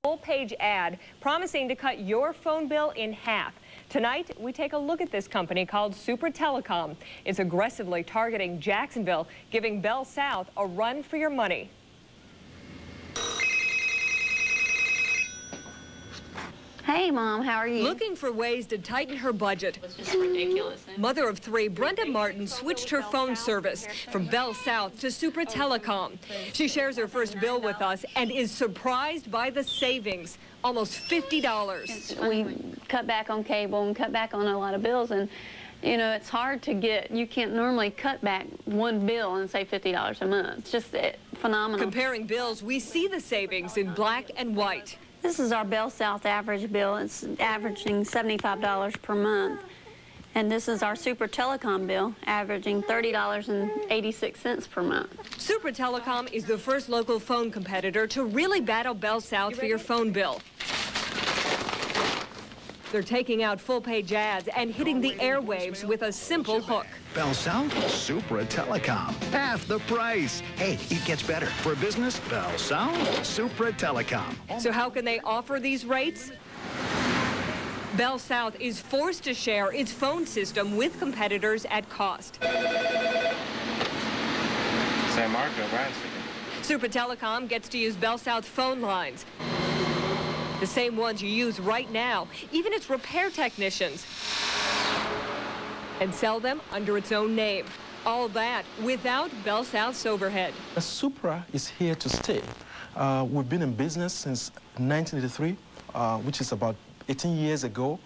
full-page ad promising to cut your phone bill in half. Tonight, we take a look at this company called Super Telecom. It's aggressively targeting Jacksonville, giving Bell South a run for your money. Hey, Mom, how are you? Looking for ways to tighten her budget. It's just ridiculous. Mother of three, Brenda Martin switched her phone service from Bell South to Super Telecom. She shares her first bill with us and is surprised by the savings, almost $50. We cut back on cable and cut back on a lot of bills, and you know, it's hard to get, you can't normally cut back one bill and say $50 a month. It's just phenomenal. Comparing bills, we see the savings in black and white. This is our Bell South average bill. It's averaging $75 per month. And this is our Super Telecom bill, averaging $30.86 per month. Super Telecom is the first local phone competitor to really battle Bell South for your phone bill. They're taking out full-page ads and hitting the airwaves with a simple hook. Bell South, Super Telecom. Half the price. Hey, it gets better. For business, Bell South, Super Telecom. So how can they offer these rates? Bell South is forced to share its phone system with competitors at cost. San Marco, Brian. Super Telecom gets to use Bell South phone lines, the same ones you use right now, even its repair technicians, and sell them under its own name. All that without Bell South's overhead. Supra is here to stay. We've been in business since 1983, which is about 18 years ago,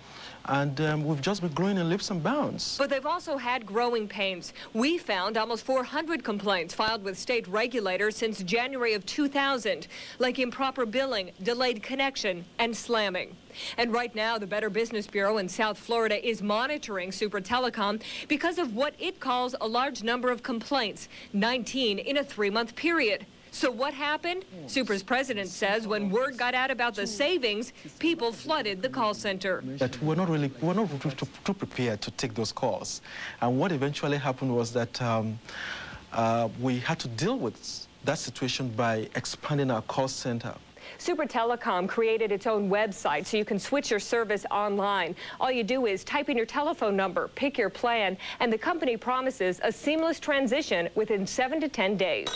and we've just been growing in leaps and bounds. But they've also had growing pains. We found almost 400 complaints filed with state regulators since January of 2000, like improper billing, delayed connection, and slamming. And right now, the Better Business Bureau in South Florida is monitoring Super Telecom because of what it calls a large number of complaints, 19 in a 3-month period. So what happened? Super's president says when word got out about the savings, people flooded the call center. That we're not too prepared to take those calls. And what eventually happened was that we had to deal with that situation by expanding our call center. Super Telecom created its own website so you can switch your service online. All you do is type in your telephone number, pick your plan, and the company promises a seamless transition within 7 to 10 days.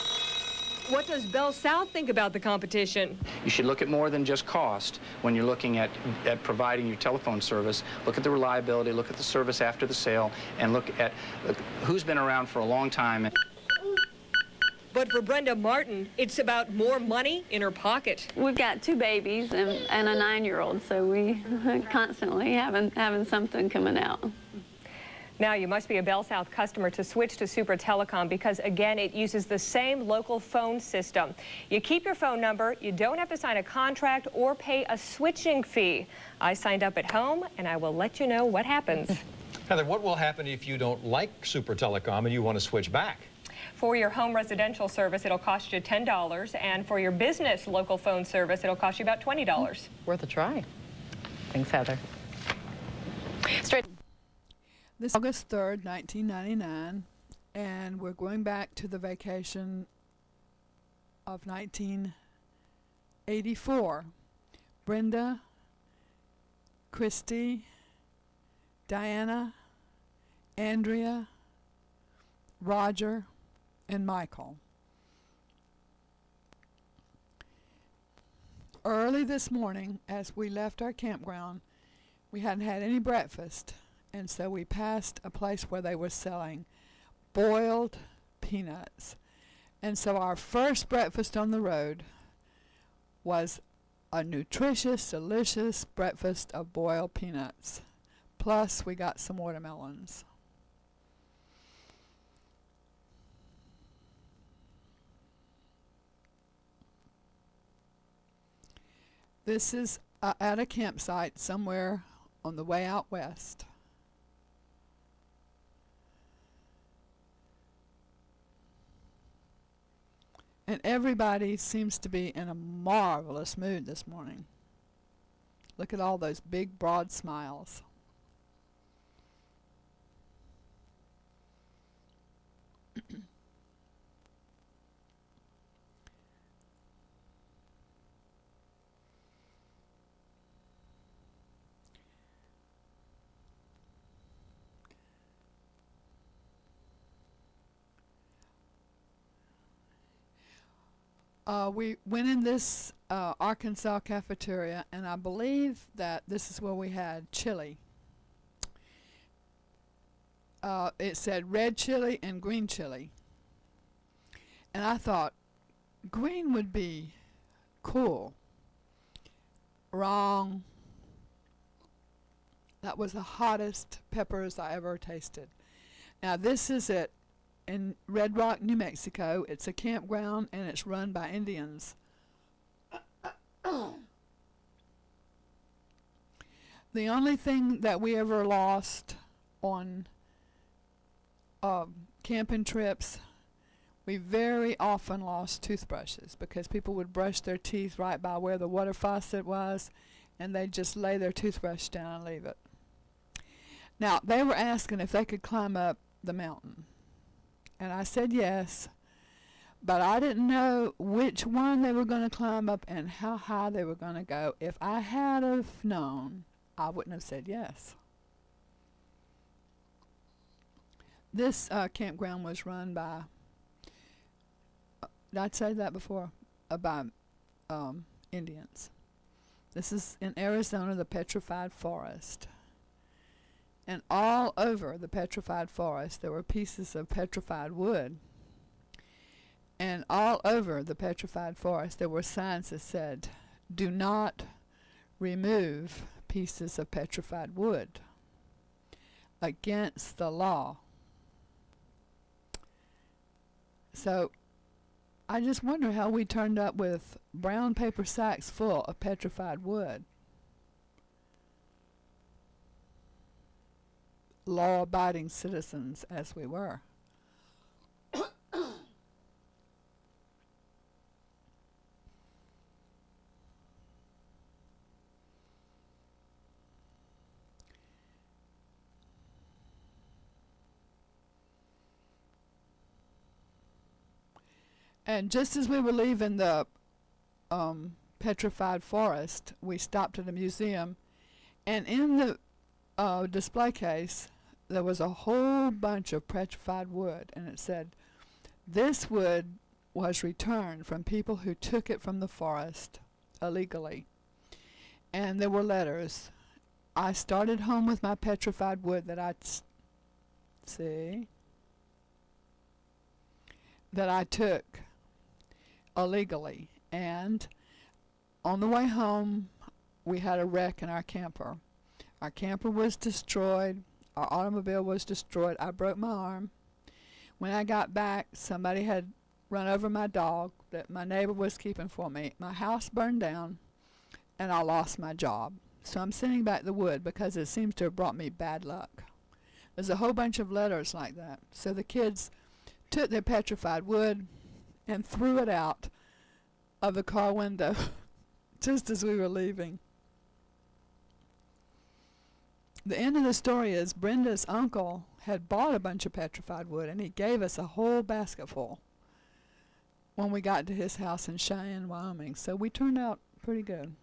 What does Bell South think about the competition? You should look at more than just cost when you're looking at providing your telephone service. Look at the reliability, look at the service after the sale, and look at who's been around for a long time. But for Brenda Martin, it's about more money in her pocket. We've got 2 babies and a 9-year-old, so we constantly having something coming out. Now, you must be a Bell South customer to switch to Super Telecom because, again, it uses the same local phone system. You keep your phone number, you don't have to sign a contract or pay a switching fee. I signed up at home, and I will let you know what happens. Heather, what will happen if you don't like Super Telecom and you want to switch back? For your home residential service, it'll cost you $10, and for your business local phone service, it'll cost you about $20. Worth a try. Thanks, Heather. Straight. This is August 3rd, 1999, and we're going back to the vacation of 1984. Brenda, Christy, Diana, Andrea, Roger, and Michael. Early this morning, as we left our campground, we hadn't had any breakfast. And so we passed a place where they were selling boiled peanuts. And so our first breakfast on the road was a nutritious, delicious breakfast of boiled peanuts. Plus, we got some watermelons. This is at a campsite somewhere on the way out west. And everybody seems to be in a marvelous mood this morning. Look at all those big, broad smiles. We went in this Arkansas cafeteria, and I believe that this is where we had chili. It said red chili and green chili. And I thought green would be cool. Wrong. That was the hottest peppers I ever tasted. Now this is it in Red Rock, New Mexico. It's a campground and it's run by Indians. The only thing that we ever lost on camping trips, we very often lost toothbrushes because people would brush their teeth right by where the water faucet was, and they'd just lay their toothbrush down and leave it. Now, they were asking if they could climb up the mountain, and I said yes, but I didn't know which one they were going to climb up and how high they were going to go. If I had have known, I wouldn't have said yes. This campground was run by, did I say that before? By Indians. This is in Arizona, the Petrified Forest. And all over the Petrified Forest, there were pieces of petrified wood. And all over the Petrified Forest, there were signs that said, "Do not remove pieces of petrified wood. Against the law." So I just wonder how we turned up with brown paper sacks full of petrified wood. Law-abiding citizens as we were. And just as we were leaving the Petrified Forest, we stopped at a museum, and in the display case there was a whole bunch of petrified wood, and it said, "This wood was returned from people who took it from the forest illegally." And there were letters. "I started home with my petrified wood that I took illegally, and on the way home we had a wreck in our camper. Our camper was destroyed, our automobile was destroyed, I broke my arm. When I got back, somebody had run over my dog that my neighbor was keeping for me. My house burned down, and I lost my job. So I'm sending back the wood because it seems to have brought me bad luck." There's a whole bunch of letters like that. So the kids took their petrified wood and threw it out of the car window just as we were leaving. The end of the story is Brenda's uncle had bought a bunch of petrified wood, and he gave us a whole basket full when we got to his house in Cheyenne, Wyoming. So we turned out pretty good.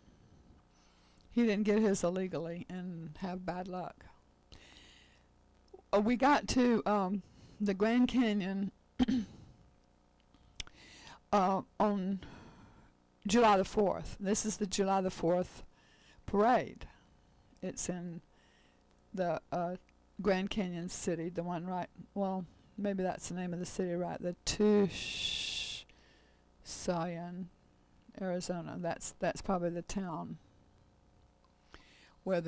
He didn't get his illegally and have bad luck. We got to the Grand Canyon on July the 4th. This is the July the 4th parade. It's in the Grand Canyon city, the one right, well, maybe that's the name of the city, right? The Tucson, Arizona. That's probably the town where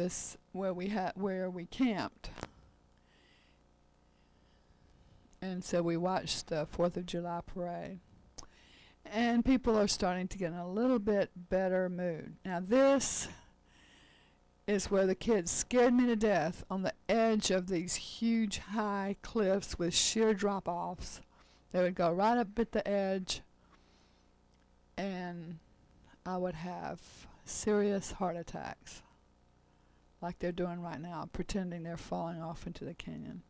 we camped. And so we watched the 4th of July parade. And people are starting to get in a little bit better mood. Now this is where the kids scared me to death, on the edge of these huge high cliffs with sheer drop-offs. They would go right up at the edge, and I would have serious heart attacks like they're doing right now, pretending they're falling off into the canyon.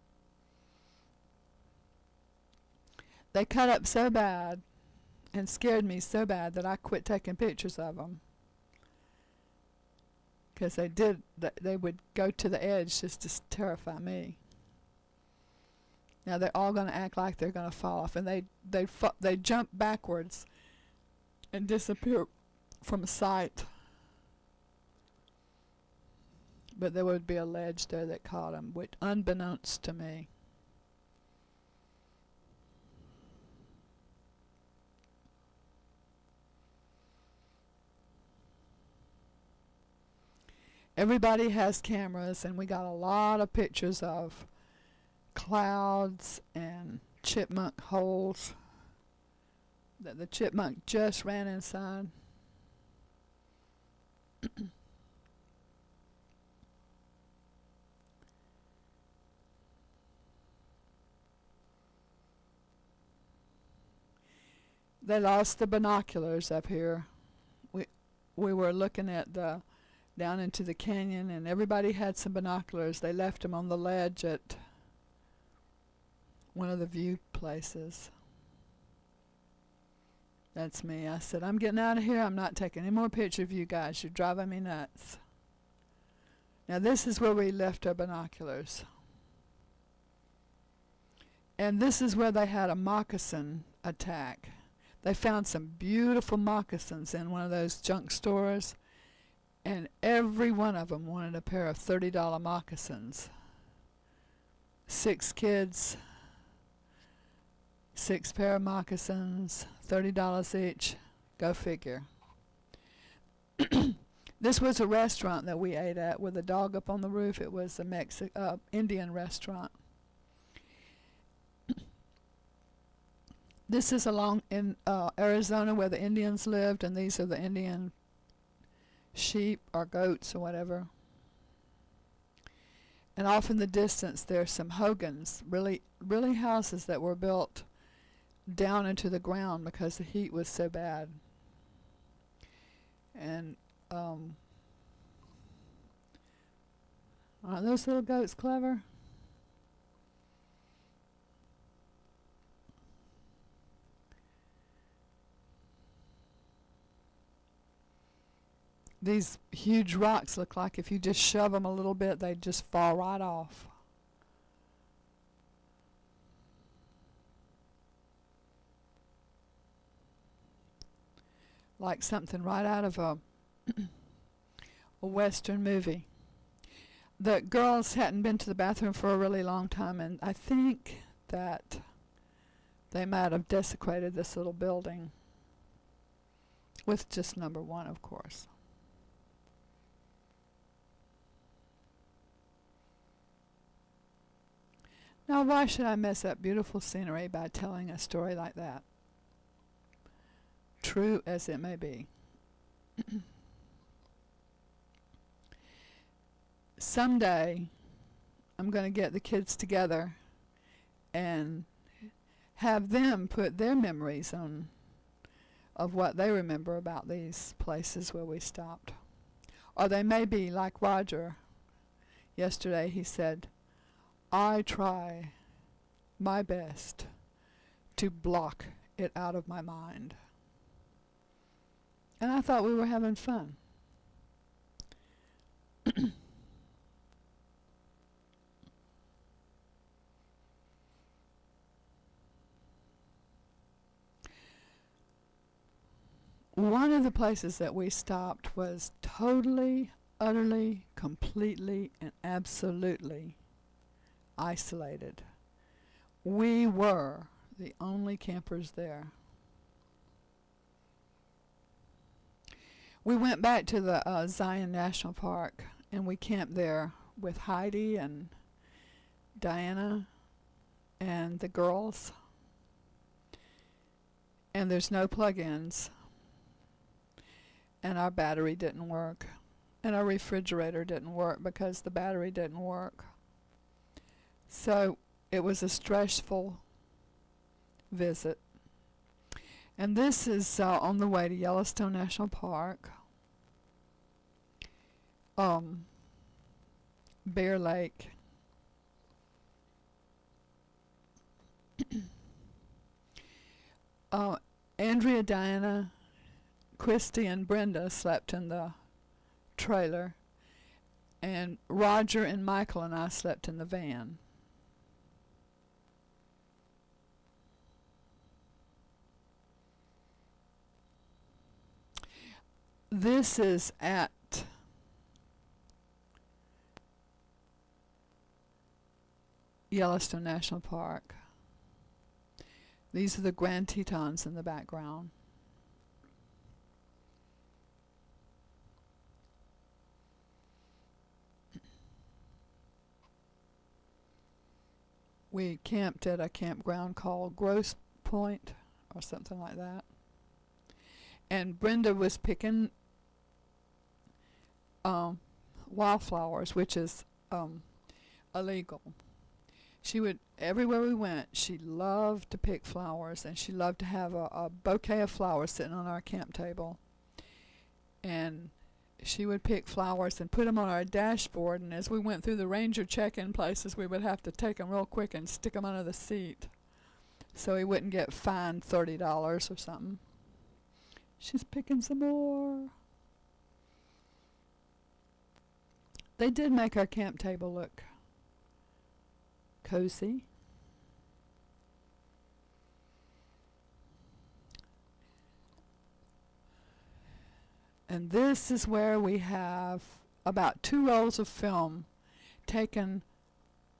They cut up so bad and scared me so bad that I quit taking pictures of them. Because they would go to the edge just to terrify me. Now they're all going to act like they're going to fall off, and they jump backwards and disappear from sight. But there would be a ledge there that caught him, which unbeknownst to me. Everybody has cameras, and we got a lot of pictures of clouds and chipmunk holes that the chipmunk just ran inside. They lost the binoculars up here. We were looking at the down into the canyon, and everybody had some binoculars. They left them on the ledge at one of the view places. That's me. I said, I'm getting out of here. I'm not taking any more pictures of you guys. You're driving me nuts. Now this is where we left our binoculars. And this is where they had a moccasin attack. They found some beautiful moccasins in one of those junk stores, and every one of them wanted a pair of $30 moccasins. 6 kids, 6 pair of moccasins, $30 each. Go figure. This was a restaurant that we ate at with a dog up on the roof. It was a Indian restaurant. This is along in Arizona where the Indians lived, and these are the Indian sheep or goats or whatever. And off in the distance there's some hogans, really houses that were built down into the ground because the heat was so bad. And aren't those little goats clever? These huge rocks look like if you just shove them a little bit, they'd just fall right off. Like something right out of a Western movie. The girls hadn't been to the bathroom for a really long time, and I think that they might have desecrated this little building with just number 1, of course. Now, why should I mess up beautiful scenery by telling a story like that? True as it may be. Someday, I'm going to get the kids together and have them put their memories on of what they remember about these places where we stopped. Or they may be like Roger. Yesterday he said, I try my best to block it out of my mind. And I thought we were having fun. One of the places that we stopped was totally, utterly, completely, and absolutely isolated. We were the only campers there. We went back to the Zion National Park, and we camped there with Heidi and Diana and the girls. And there's no plug-ins. And our battery didn't work. And our refrigerator didn't work because the battery didn't work. So it was a stressful visit. And this is on the way to Yellowstone National Park, Bear Lake. Andrea, Diana, Christy, and Brenda slept in the trailer, and Roger and Michael and I slept in the van. This is at Yellowstone National Park. These are the Grand Tetons in the background. We camped at a campground called Grosse Point or something like that. And Brenda was picking wildflowers, which is illegal. She would, everywhere we went, she loved to pick flowers, and she loved to have a bouquet of flowers sitting on our camp table. And she would pick flowers and put them on our dashboard, and as we went through the ranger check-in places, we would have to take them real quick and stick them under the seat so he wouldn't get fined $30 or something. She's picking some more. They did make our camp table look cozy. And this is where we have about 2 rolls of film taken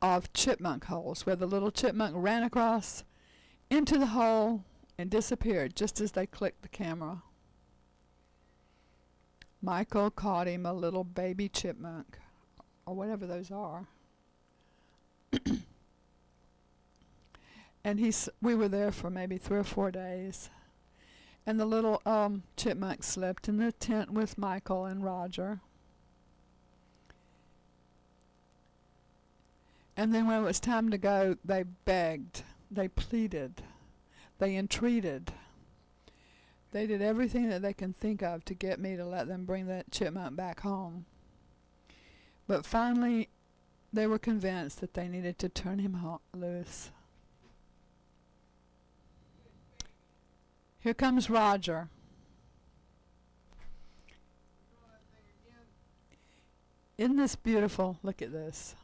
of chipmunk holes, where the little chipmunk ran across into the hole and disappeared just as they clicked the camera. Michael caught him a little baby chipmunk, or whatever those are. And we were there for maybe 3 or 4 days. And the little chipmunk slept in the tent with Michael and Roger. And then when it was time to go, they begged, they pleaded, they entreated. They did everything that they can think of to get me to let them bring that chipmunk back home. But finally, they were convinced that they needed to turn him loose. Here comes Roger. Isn't this beautiful? Look at this.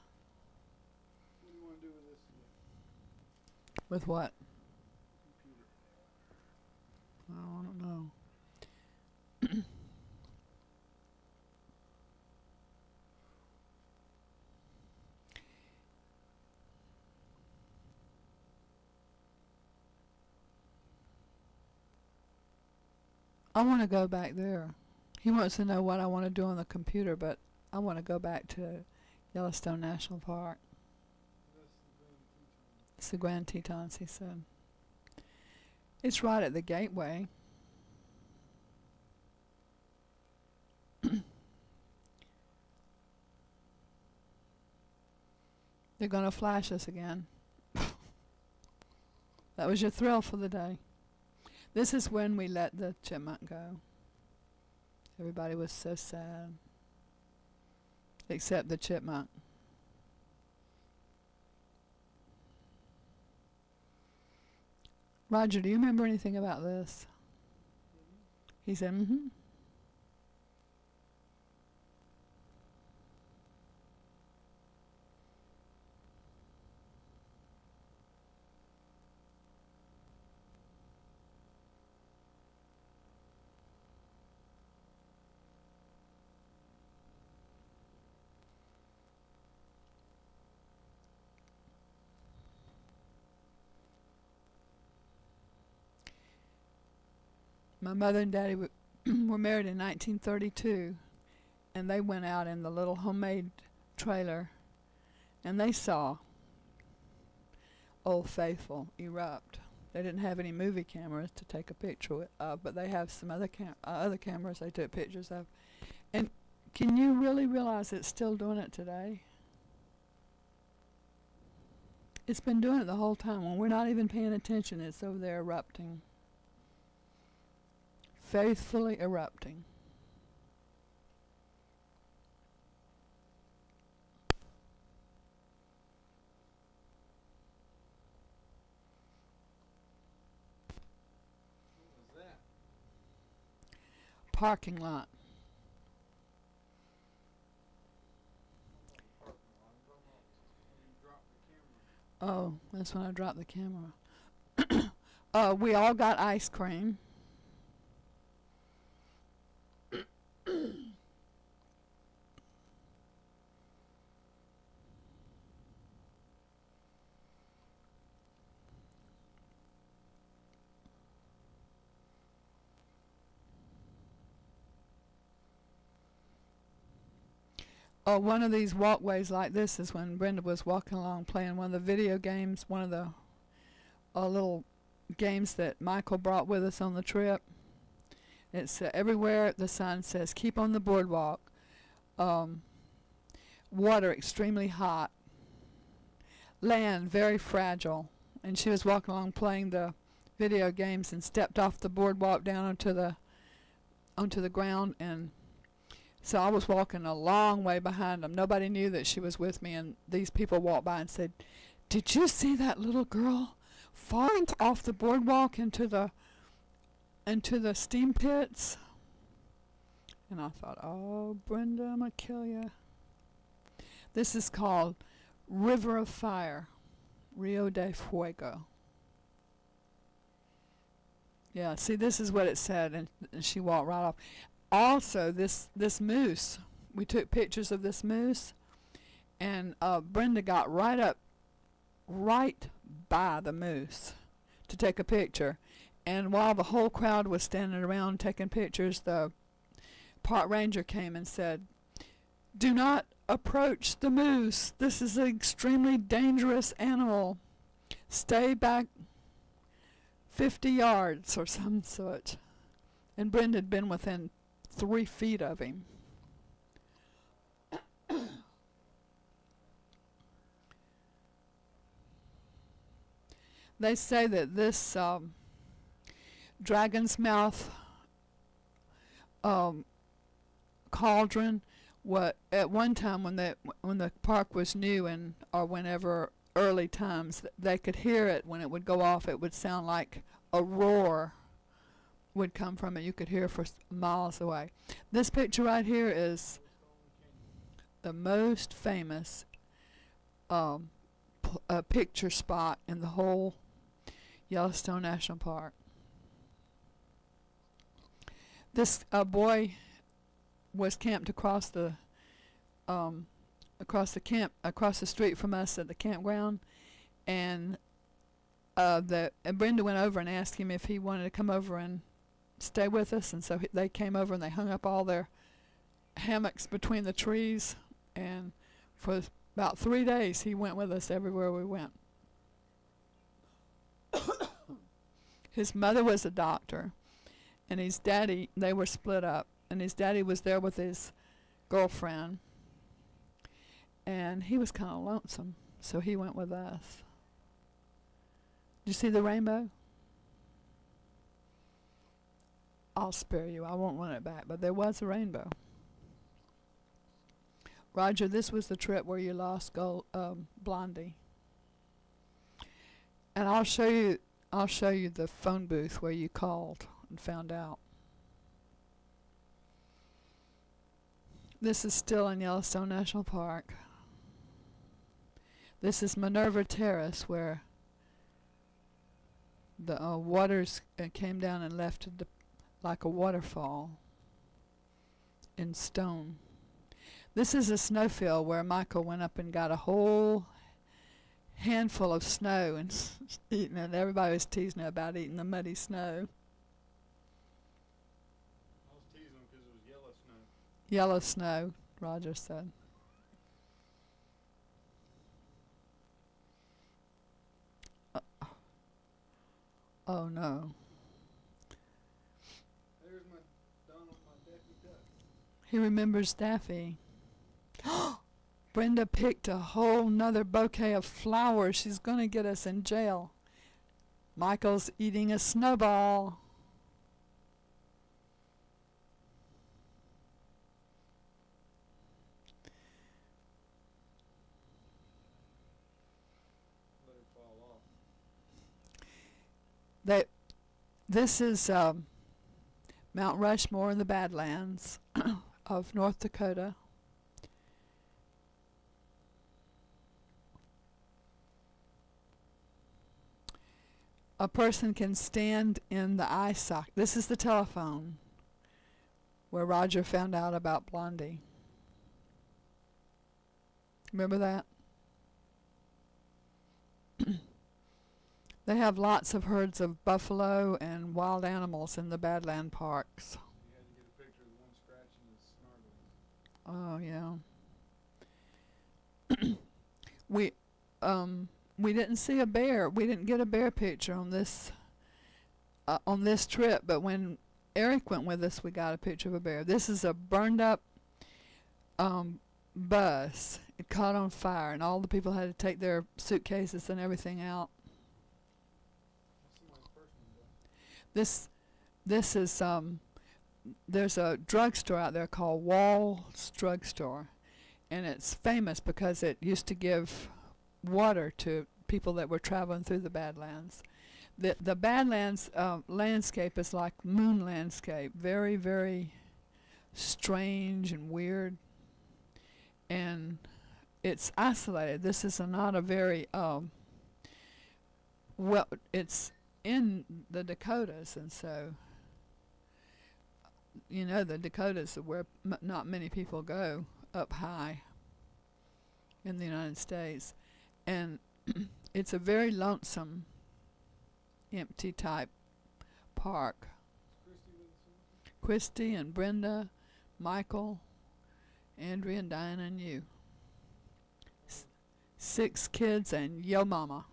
What do you want to do with this? With what? Oh, I don't know. I want to go back there. He wants to know what I want to do on the computer, but I want to go back to Yellowstone National Park. It's the Grand Tetons, he said. It's right at the gateway. They're going to flash us again. That was your thrill for the day. This is when we let the chipmunk go. Everybody was so sad. Except the chipmunk. Roger, do you remember anything about this? He said, mm-hmm. My mother and daddy were married in 1932, and they went out in the little homemade trailer, and they saw Old Faithful erupt. They didn't have any movie cameras to take a picture of, but they have some other cameras they took pictures of. And can you really realize it's still doing it today? It's been doing it the whole time. When we're not even paying attention, it's over there erupting. Faithfully erupting. What was that? Parking lot. Oh, that's when I dropped the camera. We all got ice cream. one of these walkways like this is when Brenda was walking along playing one of the video games, one of the little games that Michael brought with us on the trip. It's everywhere the sign says, keep on the boardwalk. Water extremely hot. Land very fragile. And she was walking along playing the video games and stepped off the boardwalk down onto the ground, and so I was walking a long way behind them. Nobody knew that she was with me, and these people walked by and said, "Did you see that little girl fall off the boardwalk into the steam pits?" And I thought, "Oh, Brenda, I'm gonna kill you." This is called River of Fire, Rio de Fuego. Yeah, see, this is what it said, and she walked right off. Also, this moose, we took pictures of this moose, and Brenda got right by the moose to take a picture. And while the whole crowd was standing around taking pictures, the park ranger came and said, "Do not approach the moose. This is an extremely dangerous animal. Stay back 50 yards or some such." And Brenda had been within 3 feet of him. They say that this Dragon's Mouth cauldron, at one time when the park was new, or whenever early times, they could hear it when it would go off. It would sound like a roar would come from it. You could hear for miles away. This picture right here is the most famous picture spot in the whole Yellowstone National Park. This boy was camped across the street from us at the campground, and Brenda went over and asked him if he wanted to come over and stay with us, and so they came over and they hung up all their hammocks between the trees, and for about 3 days he went with us everywhere we went. His mother was a doctor, and his daddy, they were split up, and his daddy was there with his girlfriend, and he was kind of lonesome, so he went with us. Did you see the rainbow? I'll spare you. I won't run it back, but there was a rainbow. Roger, this was the trip where you lost Blondie. And I'll show you the phone booth where you called and found out. This is still in Yellowstone National Park. This is Minerva Terrace, where the waters came down and left like a waterfall in stone. This is a snowfield where Michael went up and got a whole handful of snow and eating it. Everybody was teasing her about eating the muddy snow. I was teasing him because it was yellow snow. Yellow snow, Roger said. Oh no. There's my Donald, my Daffy Duck. He remembers Daffy. Brenda picked a whole nother bouquet of flowers. She's going to get us in jail. Michael's eating a snowball. Let it fall off. This is Mount Rushmore in the Badlands of North Dakota. A person can stand in the eye socket. This is the telephone where Roger found out about Blondie. Remember that? They have lots of herds of buffalo and wild animals in the Badland parks. You had to get a picture of the one scratching his snarl. Oh, yeah. we didn't see a bear. We didn't get a bear picture on this trip, but when Eric went with us, we got a picture of a bear. This is a burned up bus. It caught on fire, and all the people had to take their suitcases and everything out. This is there's a drugstore out there called Wall's Drugstore, and it's famous because it used to give water to people that were traveling through the Badlands. The Badlands landscape is like moon landscape, very, very strange and weird, and it's isolated. This is not a very well, it's in the Dakotas, and so you know the Dakotas are where not many people go up high in the United States, and it's a very lonesome, empty type park. Christy and Brenda, Michael, Andrea and Diana and you. 6 kids and yo mama.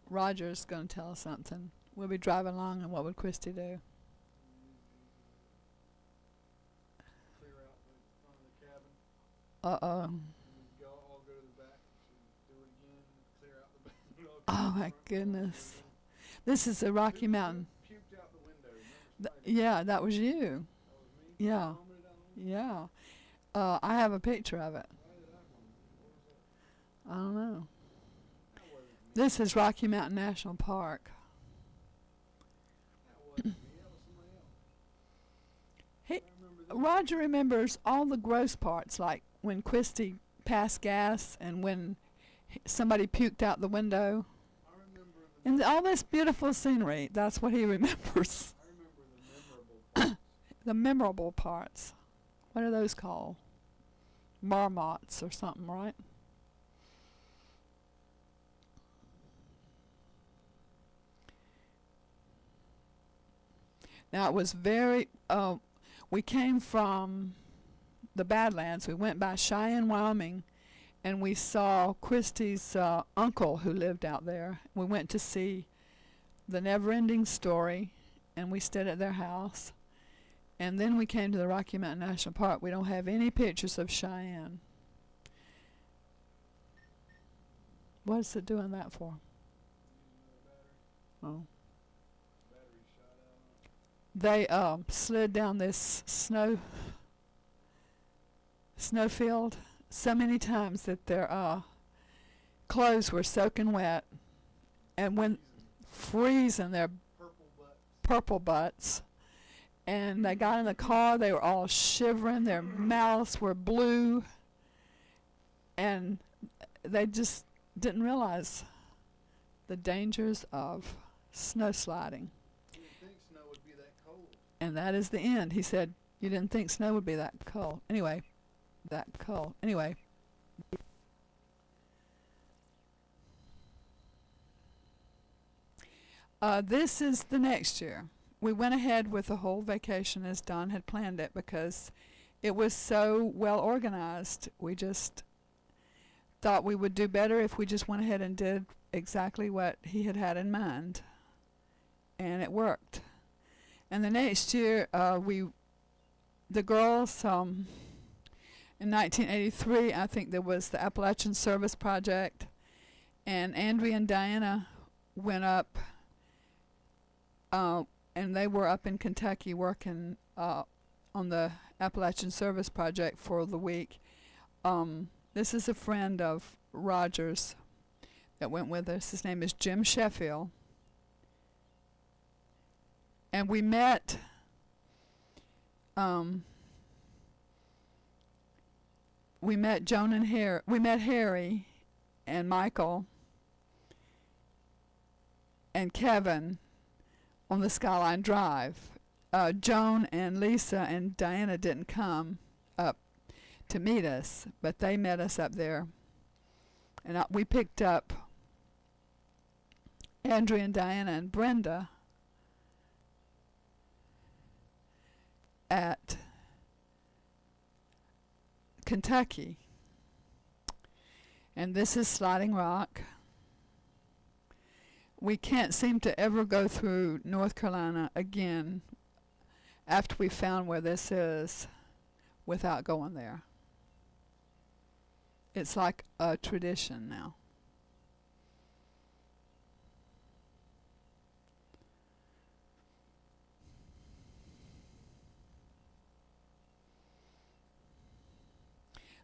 Roger's going to tell us something. We'll be driving along, and what would Christy do? Clear out the front of the cabin. Uh-oh. All go to the back and do it again. Clear out the back. Oh, my goodness. This is the Rocky Mountain. Puked out the window. Yeah, that was you. That was me? Yeah. Yeah. I have a picture of it. I don't know. This is Rocky Mountain National Park. Roger remembers all the gross parts, like when Christy passed gas and when somebody puked out the window. And all this beautiful scenery, that's what he remembers. I remember the memorable parts. The memorable parts. What are those called? Marmots or something, right? Now it was very, we came from the Badlands. We went by Cheyenne, Wyoming, and we saw Christy's uncle who lived out there. We went to see The Never-Ending Story, and we stayed at their house. And then we came to the Rocky Mountain National Park. We don't have any pictures of Cheyenne. What is it doing that for? Oh. They slid down this snowfield so many times that their clothes were soaking wet, and when freezing their purple butts, and they got in the car, they were all shivering, their mouths were blue, and they just didn't realize the dangers of snow sliding. And that is the end. He said, you didn't think snow would be that cold. Anyway, this is the next year. We went ahead with the whole vacation as Don had planned it because it was so well organized. We just thought we would do better if we just went ahead and did exactly what he had had in mind. And it worked. And the next year, the girls, in 1983, I think there was the Appalachian Service Project, and Andrea and Diana went up, and they were up in Kentucky working on the Appalachian Service Project for the week. This is a friend of Roger's that went with us. His name is Jim Sheffield. And we met Joan and Harry. We met Harry and Michael and Kevin on the Skyline Drive. Joan and Lisa and Diana didn't come up to meet us, but they met us up there. And we picked up Andrea and Diana and Brenda at Kentucky. And this is Sliding Rock. We can't seem to ever go through North Carolina again after we found where this is without going there. It's like a tradition now.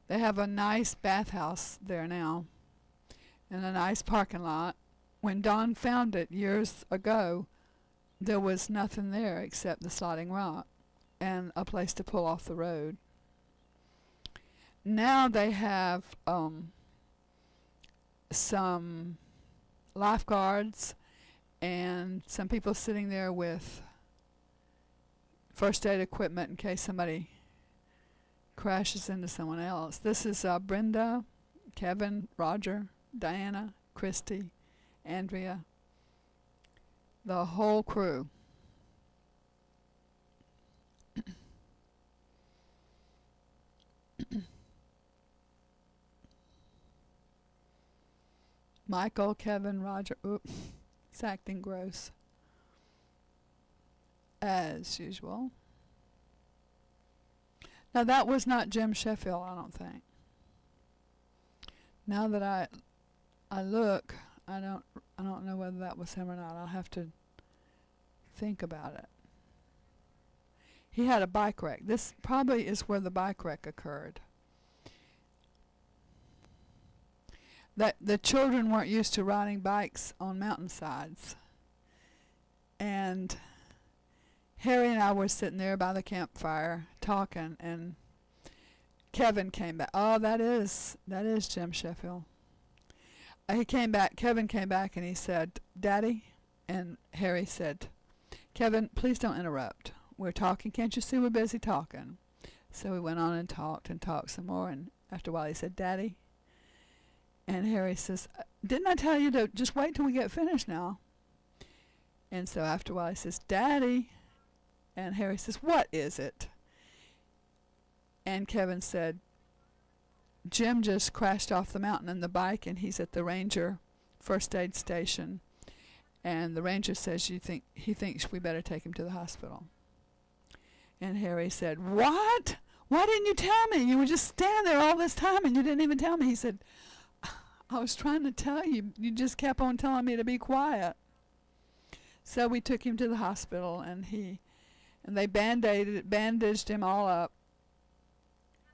They have a nice bathhouse there now and a nice parking lot. When Don found it years ago, there was nothing there except the Sliding Rock and a place to pull off the road. Now they have some lifeguards and some people sitting there with first aid equipment in case somebody crashes into someone else. This is Brenda, Kevin, Roger, Diana, Christy, Andrea, the whole crew. Michael, Kevin, Roger, oops, it's acting gross. As usual. Now that was not Jim Sheffield, I don't think. Now that I look, I don't know whether that was him or not. I'll have to think about it. He had a bike wreck. This probably is where the bike wreck occurred. That the children weren't used to riding bikes on mountainsides. And Harry and I were sitting there by the campfire talking, and Kevin came back. Oh, that is Jim Sheffield. He came back. Kevin came back and he said, "Daddy," and Harry said, "Kevin, please don't interrupt. We're talking. Can't you see we're busy talking?" So we went on and talked some more, and after a while he said, "Daddy," and Harry says, "Didn't I tell you to just wait till we get finished now?" And so after a while he says, "Daddy," and Harry says, "What is it?" And Kevin said, "Jim just crashed off the mountain in the bike, and he's at the ranger first aid station, and the ranger says he thinks we better take him to the hospital." And Harry said, "What? Why didn't you tell me? You were just standing there all this time and you didn't even tell me." He said, "I was trying to tell you. You just kept on telling me to be quiet." So we took him to the hospital, and they bandaged him all up.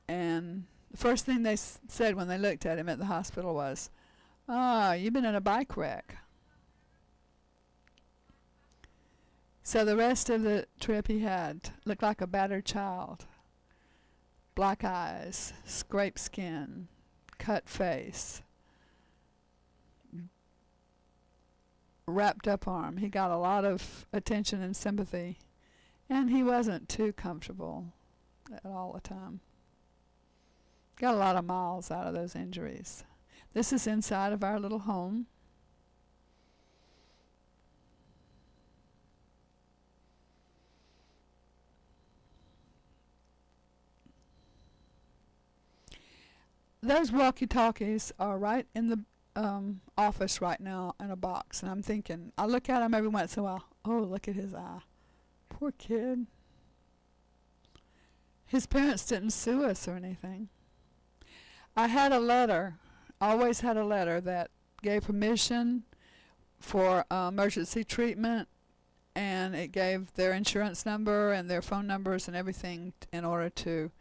And the first thing they said when they looked at him at the hospital was, "Oh, you've been in a bike wreck." So the rest of the trip he looked like a battered child. Black eyes, scraped skin, cut face, wrapped up arm. He got a lot of attention and sympathy, and he wasn't too comfortable at all the time. Got a lot of miles out of those injuries. This is inside of our little home. Those walkie-talkies are right in the office right now in a box, and I'm thinking, I look at them every once in a while. Oh, look at his eye. Poor kid. His parents didn't sue us or anything. I had a letter, always had a letter that gave permission for emergency treatment, and it gave their insurance number and their phone numbers and everything in order to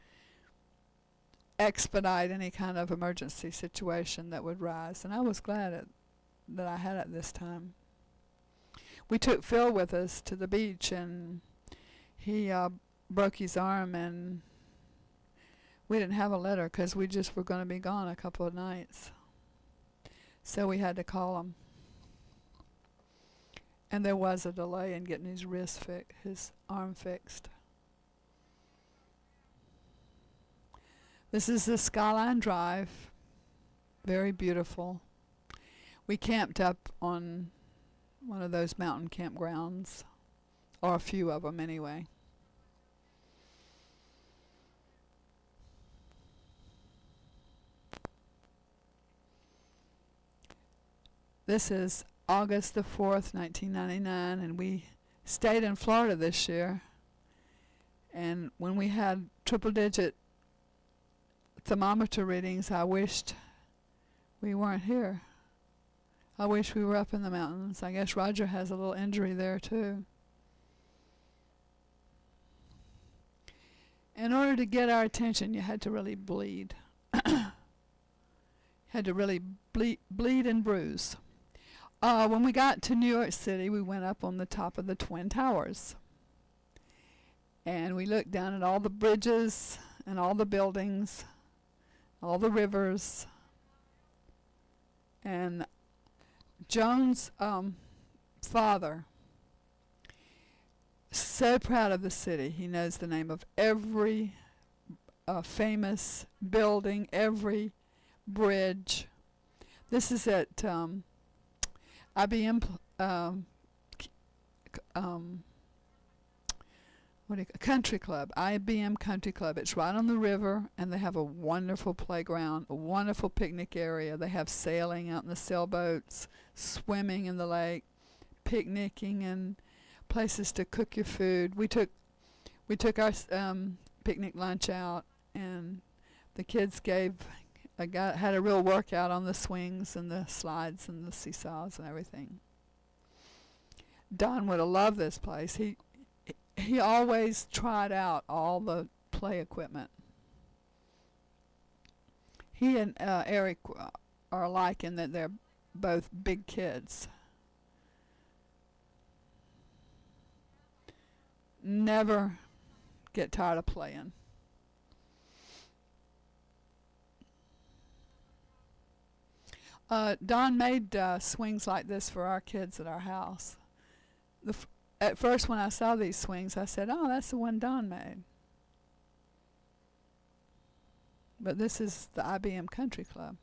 expedite any kind of emergency situation that would rise. And I was glad that I had it this time. We took Phil with us to the beach, and he broke his arm, and we didn't have a letter because we just were going to be gone a couple of nights. So we had to call him. And there was a delay in getting his arm fixed. This is the Skyline Drive. Very beautiful. We camped up on one of those mountain campgrounds, or a few of them anyway. This is August the 4th, 1999, and we stayed in Florida this year. And when we had triple-digit thermometer readings, I wished we weren't here. I wish we were up in the mountains. I guess Roger has a little injury there too. In order to get our attention, you had to really bleed. Had to really bleed and bruise. When we got to New York City, we went up on the top of the Twin Towers. And we looked down at all the bridges and all the buildings, all the rivers. And Joan's father, so proud of the city. He knows the name of every famous building, every bridge. This is at IBM Country Club, IBM Country Club. It's right on the river, and they have a wonderful playground, a wonderful picnic area. They have sailing out in the sailboats, swimming in the lake, picnicking, and places to cook your food. We took our picnic lunch out, and the kids had a real workout on the swings and the slides and the seesaws and everything. Don would have loved this place. He always tried out all the play equipment. He and Eric are alike in that they're both big kids. Never get tired of playing. Don made swings like this for our kids at our house. At first, when I saw these swings, I said, "Oh, that's the one Don made." But this is the IBM Country Club.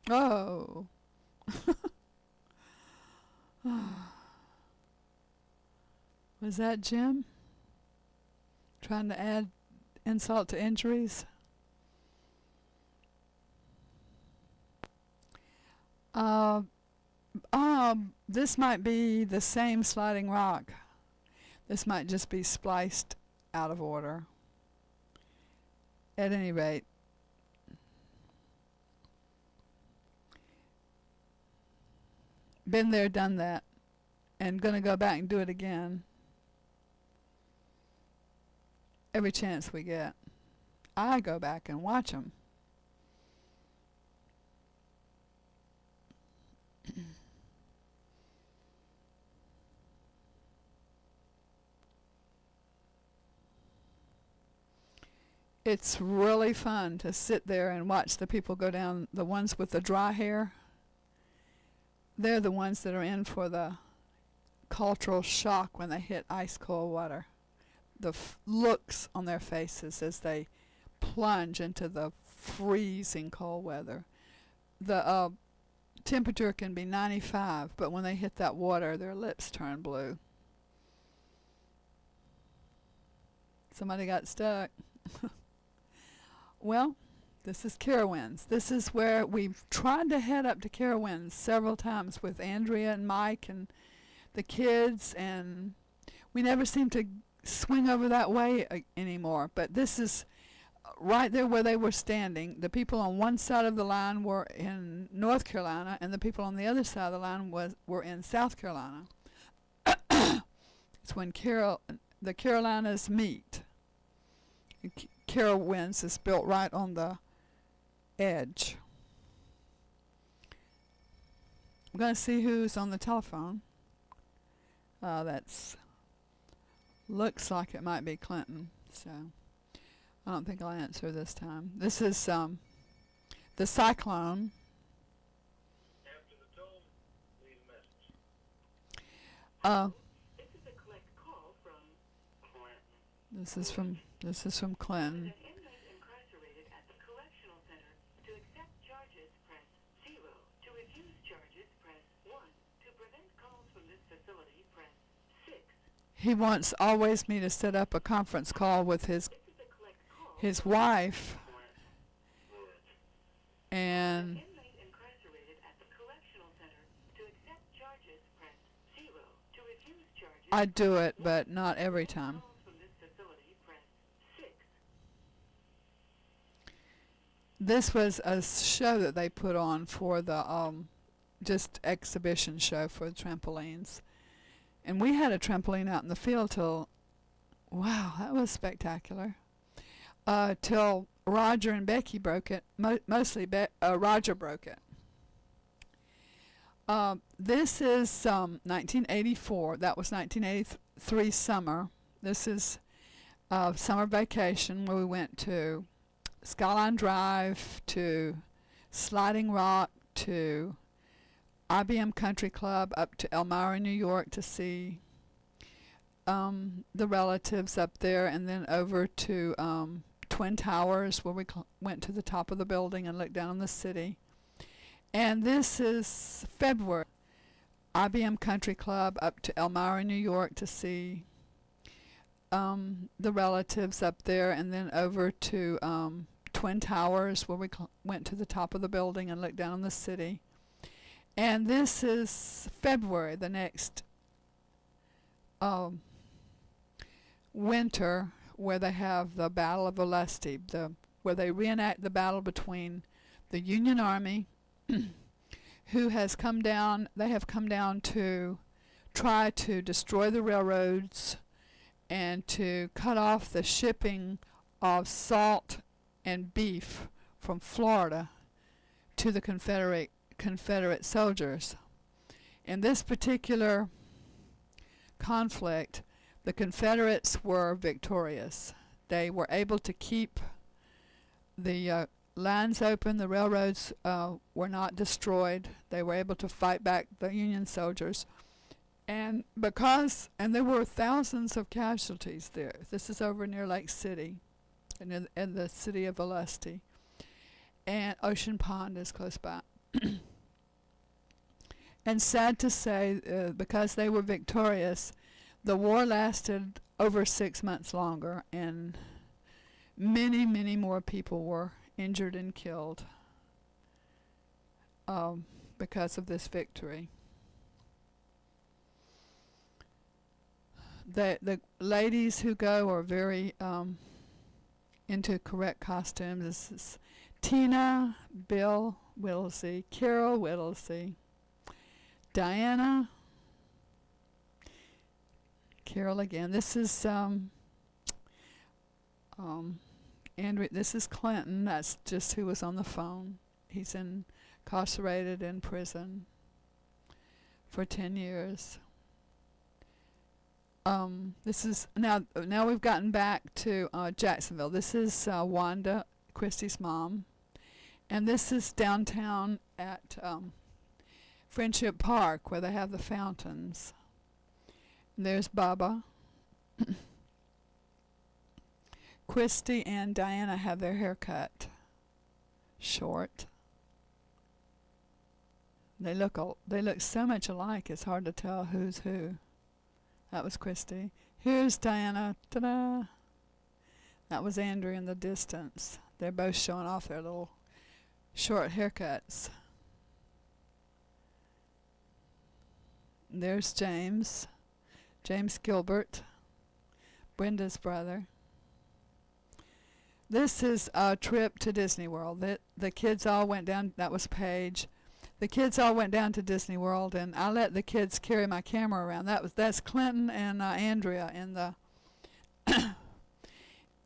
Oh. Was that Jim? Trying to add insult to injuries? This might be the same sliding rock. This might just be spliced out of order. At any rate, been there, done that, and gonna go back and do it again every chance we get. I go back and watch them. It's really fun to sit there and watch the people go down. The ones with the dry hair, they're the ones that are in for the cultural shock when they hit ice cold water. The looks on their faces as they plunge into the freezing cold weather. The temperature can be 95, but when they hit that water, their lips turn blue. Somebody got stuck. Well, this is Carowinds. This is where we've tried to head up to Carowinds several times with Andrea and Mike and the kids, and we never seem to swing over that way anymore. But this is right there where they were standing. The people on one side of the line were in North Carolina, and the people on the other side of the line were in South Carolina. It's when the Carolinas meet. Carowinds is built right on the edge. I'm going to see who's on the telephone. That's looks like it might be Clinton, so I don't think I'll answer this time. This is the cyclone. After the tone, leave a message. This is a collect call from Clinton. This is from Clinton. An inmate incarcerated at the correctional center. To accept charges, press 0. To refuse charges, press 1. To prevent calls from he wants always me to set up a conference call with his wife, and Inmate incarcerated at the correctional center. To accept charges, press 0. To refuse charges, I do it, but not every time. calls from this facility, press 6. This was a show that they put on for the just exhibition show for the trampolines. And we had a trampoline out in the field till, wow, that was spectacular. Till Roger and Becky broke it. Mostly Roger broke it. This is 1984. That was 1983 summer. This is summer vacation where we went to Skyline Drive, to Sliding Rock, to IBM Country Club, up to Elmira, New York to see the relatives up there, and then over to Twin Towers, where we went to the top of the building and looked down on the city. And this is February. IBM Country Club, up to Elmira, New York to see the relatives up there, and then over to Twin Towers, where we went to the top of the building and looked down on the city. And this is February, the next winter, where they have the Battle of Olustee, where they reenact the battle between the Union Army, who has come down. They have come down to try to destroy the railroads and to cut off the shipping of salt and beef from Florida to the Confederate soldiers. In this particular conflict, the Confederates were victorious. They were able to keep the lines open. The railroads were not destroyed. They were able to fight back the Union soldiers. And there were thousands of casualties there. This is over near Lake City, in the city of Olustee. And Ocean Pond is close by. And sad to say, because they were victorious, the war lasted over 6 months longer, and many, many more people were injured and killed because of this victory. The ladies who go are very into correct costumes. This is Tina, Bill Whittlesey, Carol Whittlesey, Diana, Carol again. This is Andrew. This is Clinton. That's just who was on the phone. He's incarcerated in prison for 10 years. This is now we've gotten back to Jacksonville. This is Wanda, Christy's mom, and this is downtown at Friendship Park, where they have the fountains. And there's Baba. Christy and Diana have their hair cut short. They look so much alike. It's hard to tell who's who. That was Christy. Here's Diana. Ta-da! That was Andrew in the distance. They're both showing off their little short haircuts. There's James Gilbert, Brenda's brother. This is a trip to Disney World. The kids all went down. That was Paige. The kids all went down to Disney World, and I let the kids carry my camera around. That's Clinton and Andrea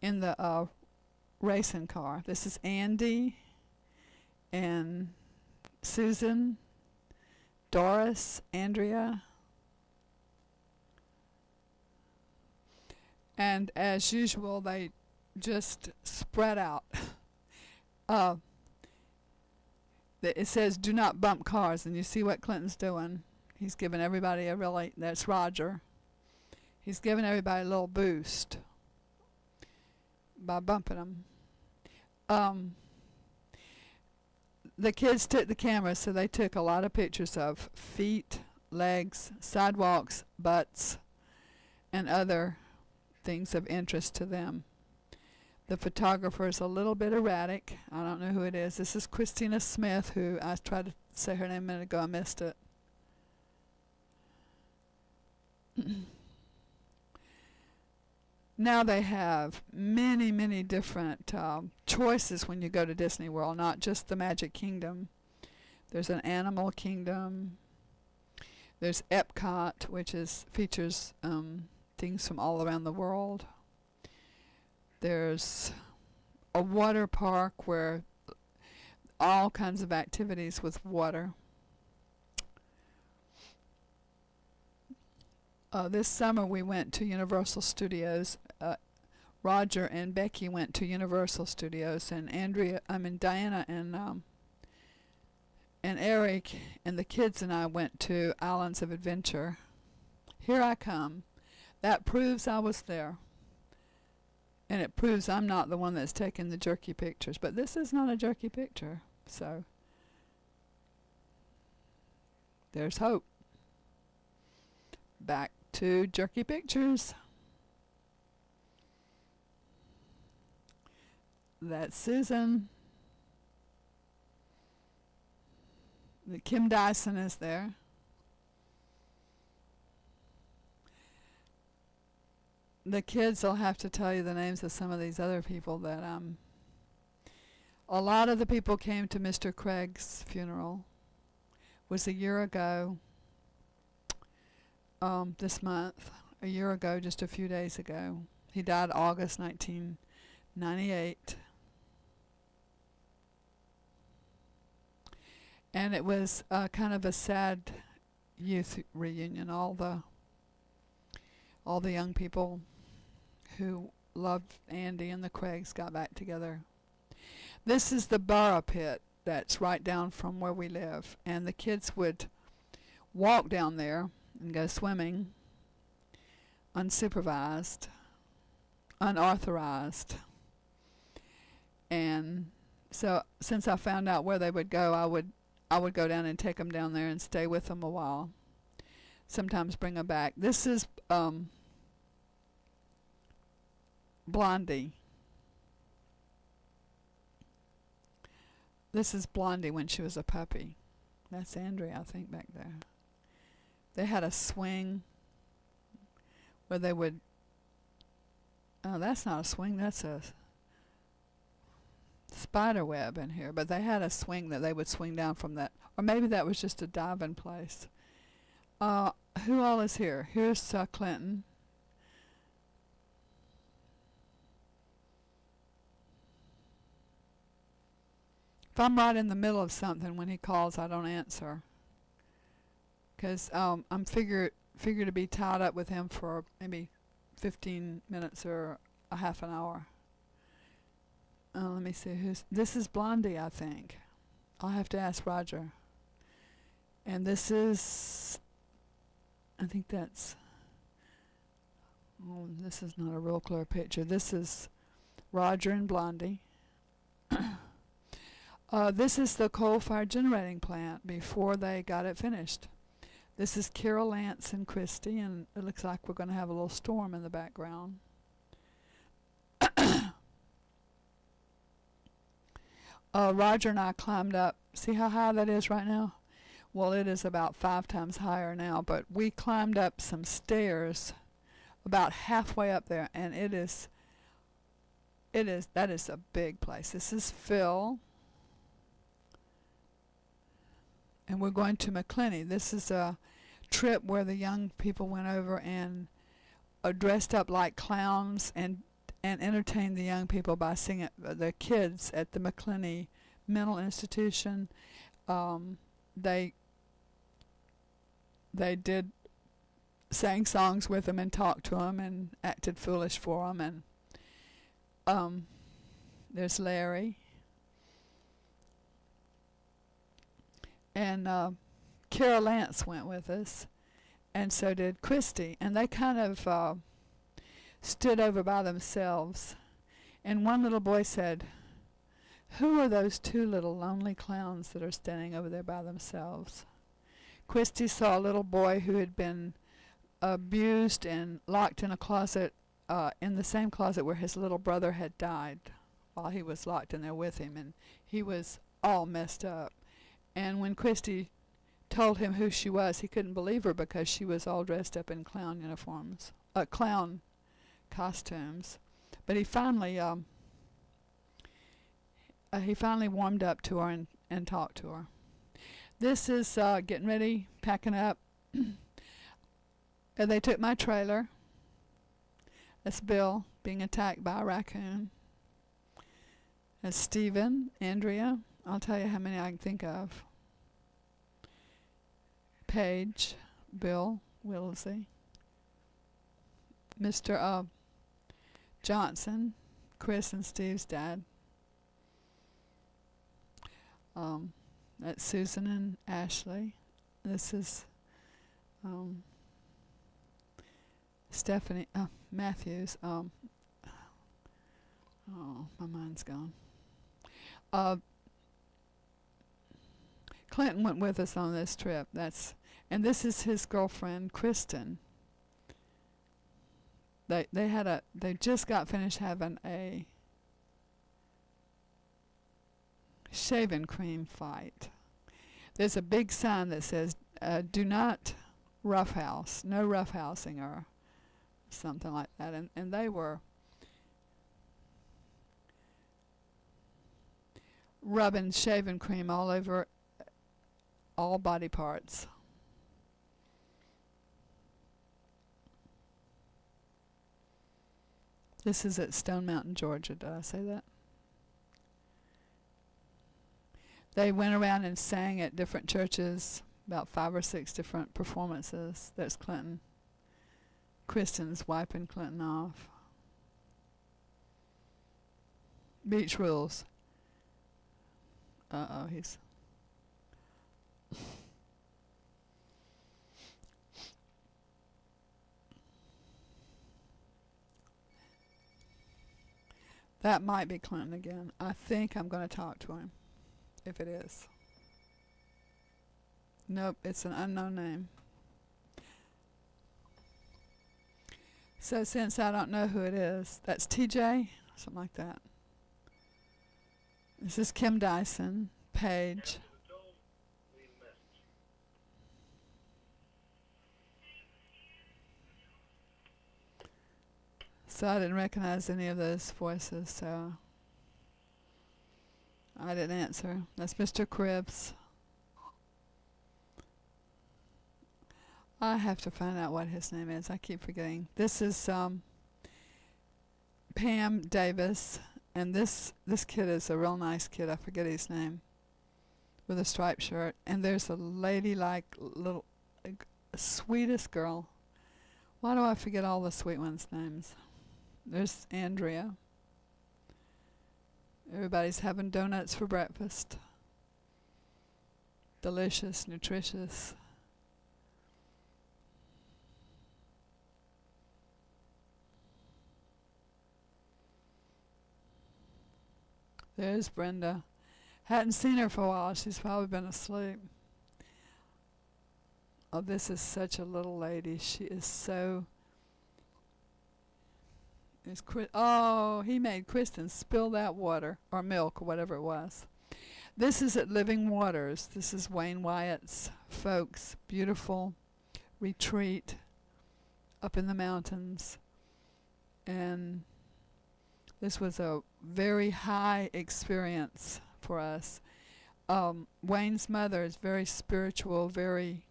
in the racing car. This is Andy and Susan, Doris, Andrea, and as usual, they just spread out. It says, "Do not bump cars," and you see what Clinton's doing. He's giving everybody that's Roger. He's giving everybody a little boost by bumping them. The kids took the camera, so they took a lot of pictures of feet, legs, sidewalks, butts, and other things of interest to them. The photographer is a little bit erratic. I don't know who it is. This is Christina Smith, who I tried to say her name a minute ago. I missed it. Now they have many, many different choices when you go to Disney World, not just the Magic Kingdom. There's an Animal Kingdom. There's Epcot, which features things from all around the world. There's a water park where all kinds of activities with water. This summer we went to Universal Studios. Roger and Becky went to Universal Studios, and Diana and Eric and the kids and I went to Islands of Adventure. Here I come. That proves I was there. And it proves I'm not the one that's taking the jerky pictures. But this is not a jerky picture. So there's hope. Back to jerky pictures. That's Susan. Kim Dyson is there. The kids will have to tell you the names of some of these other people that a lot of the people came to Mr. Craig's funeral. It was a year ago this month. A year ago, just a few days ago. He died August 1998. And it was kind of a sad youth reunion. All the young people who loved Andy and the Craigs got back together. This is the barrow pit that's right down from where we live, and the kids would walk down there and go swimming, unsupervised, unauthorized. And so since I found out where they would go, I would go down and take them down there and stay with them a while. Sometimes bring them back. This is Blondie. This is Blondie when she was a puppy. That's Andrea, I think, back there. They had a swing where they would... Oh, that's not a swing. That's a spider web in here. But they had a swing that they would swing down from that. Or maybe that was just a diving place. Who all is here? Here's Clinton. If I'm right in the middle of something when he calls, I don't answer. Because I'm figure to be tied up with him for maybe 15 minutes or a half an hour. Let me see. This is Blondie, I think. I'll have to ask Roger. And this is... I think that's... Oh, this is not a real clear picture. This is Roger and Blondie. This is the coal-fired generating plant before they got it finished. This is Carol, Lance, and Christy, and it looks like we're going to have a little storm in the background. Roger and I climbed up. See how high that is right now? Well, it is about 5 times higher now, but we climbed up some stairs about halfway up there, and that is a big place. This is Phil. And we're going to Mcclenny. This is a trip where the young people went over and dressed up like clowns and entertained the young people by singing. The kids at the Mcclenny Mental Institution, they sang songs with them and talked to them and acted foolish for them. And there's Larry. And Carol Lance went with us, and so did Christy. And they kind of stood over by themselves. And one little boy said, "Who are those 2 little lonely clowns that are standing over there by themselves?" Christy saw a little boy who had been abused and locked in a closet, in the same closet where his little brother had died while he was locked in there with him, and he was all messed up. And when Christy told him who she was, he couldn't believe her because she was all dressed up in clown uniforms, clown costumes. But he finally warmed up to her and talked to her. This is getting ready, packing up. They took my trailer. That's Bill being attacked by a raccoon. That's Stephen, Andrea. I'll tell you how many I can think of. Paige, Bill, Willesey, Mr. Johnson, Chris and Steve's dad. That's Susan and Ashley. This is Stephanie Matthews. Oh, my mind's gone. Clinton went with us on this trip. And this is his girlfriend, Kristen. They just got finished having a shaving cream fight. There's a big sign that says, "Do not roughhouse," no roughhousing, or something like that. And they were rubbing shaving cream all over all body parts. This is at Stone Mountain, Georgia. Did I say that? They went around and sang at different churches, about 5 or 6 different performances. That's Clinton. Kristen's wiping Clinton off. Beach rules. Uh-oh, he's... That might be Clinton again. I think I'm going to talk to him, if it is. Nope, it's an unknown name. So since I don't know who it is, that's TJ, something like that. This is Kim Dyson, Paige. So I didn't recognize any of those voices, so I didn't answer. That's Mr. Cribbs. I have to find out what his name is. I keep forgetting. This is Pam Davis, and this kid is a real nice kid. I forget his name, with a striped shirt. And there's a ladylike little, sweetest girl. Why do I forget all the sweet ones' names? There's Andrea. Everybody's having donuts for breakfast. Delicious, nutritious. There's Brenda. Hadn't seen her for a while. She's probably been asleep. Oh, this is such a little lady. She is so... Oh, he made Kristen spill that water, or milk, or whatever it was. This is at Living Waters. This is Wayne Wyatt's folks' beautiful retreat up in the mountains. And this was a very high experience for us. Wayne's mother is very spiritual, very,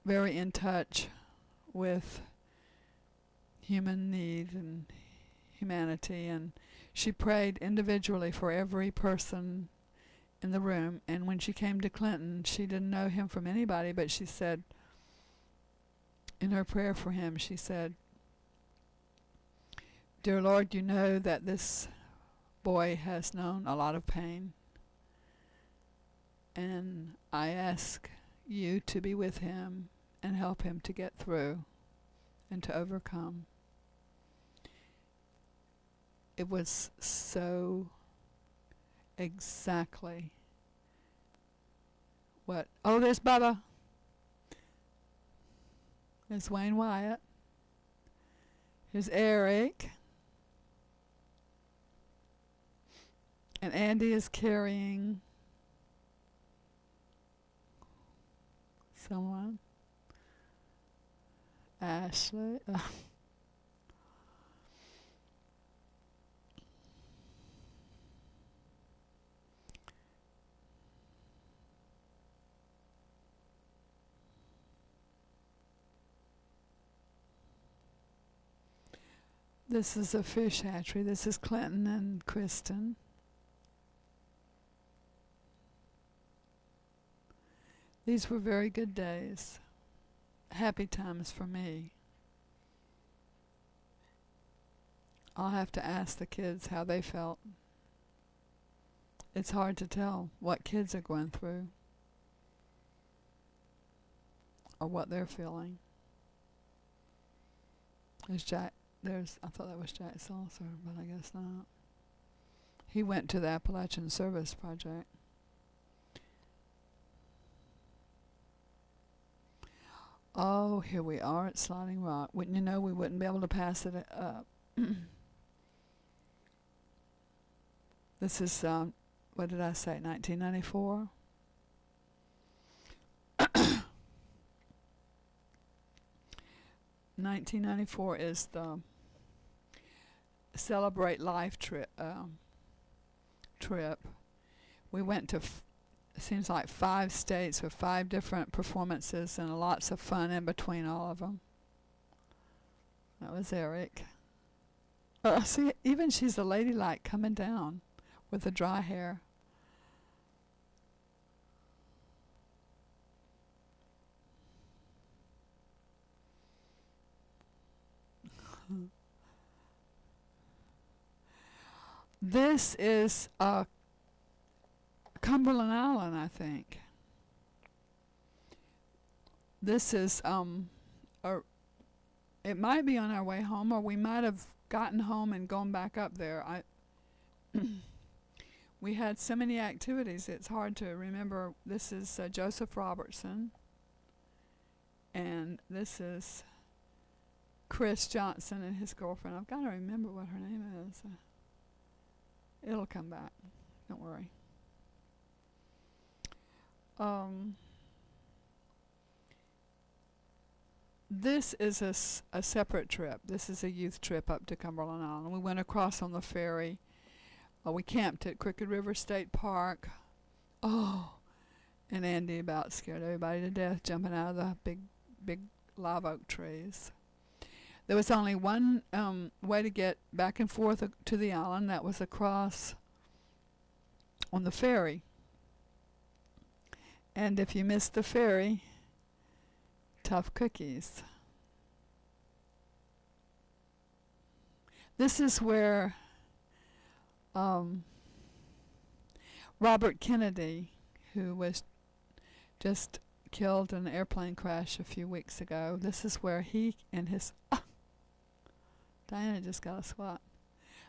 very in touch with human need and humanity, and she prayed individually for every person in the room. And when she came to Clinton, she didn't know him from anybody, but she said, in her prayer for him, she said, "Dear Lord, you know that this boy has known a lot of pain, and I ask you to be with him and help him to get through and to overcome." It was so exactly what... Oh, there's Bubba. Here's Wayne Wyatt. Here's Eric. And Andy is carrying someone. Ashley. This is a fish hatchery. This is Clinton and Kristen. These were very good days. Happy times for me. I'll have to ask the kids how they felt. It's hard to tell what kids are going through or what they're feeling. There's Jack. I thought that was Jack Salser, but I guess not. He went to the Appalachian Service Project. Oh, here we are at Sliding Rock. Wouldn't you know we wouldn't be able to pass it up. This is, what did I say, 1994? 1994 is the Celebrate Life trip. We went to, seems like 5 states with 5 different performances and lots of fun in between all of them. That was Eric. See, even she's a ladylike coming down with the dry hair. This is Cumberland Island, I think. This is it might be on our way home, or we might have gotten home and gone back up there. We had so many activities, it's hard to remember. This is Joseph Robertson, and this is Chris Johnson and his girlfriend. I've got to remember what her name is. It'll come back. Don't worry. This is a separate trip. This is a youth trip up to Cumberland Island. We went across on the ferry. We camped at Crooked River State Park. Oh, and Andy about scared everybody to death jumping out of the big live oak trees. There was only one way to get back and forth to the island. That was across on the ferry. And if you missed the ferry, tough cookies. This is where Robert Kennedy, who was just killed in an airplane crash a few weeks ago, this is where he and his... Diana just got a swat.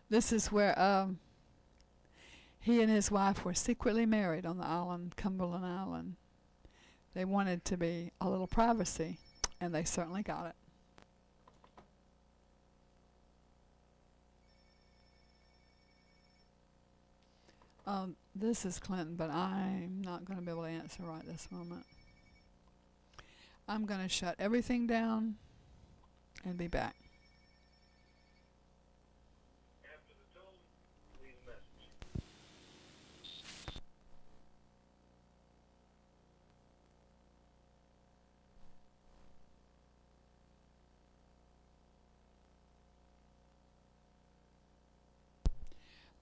This is where he and his wife were secretly married on the island, Cumberland Island. They wanted to be a little privacy, and they certainly got it. This is Clinton, but I'm not going to be able to answer right this moment. I'm going to shut everything down and be back. After the tone, leave a message.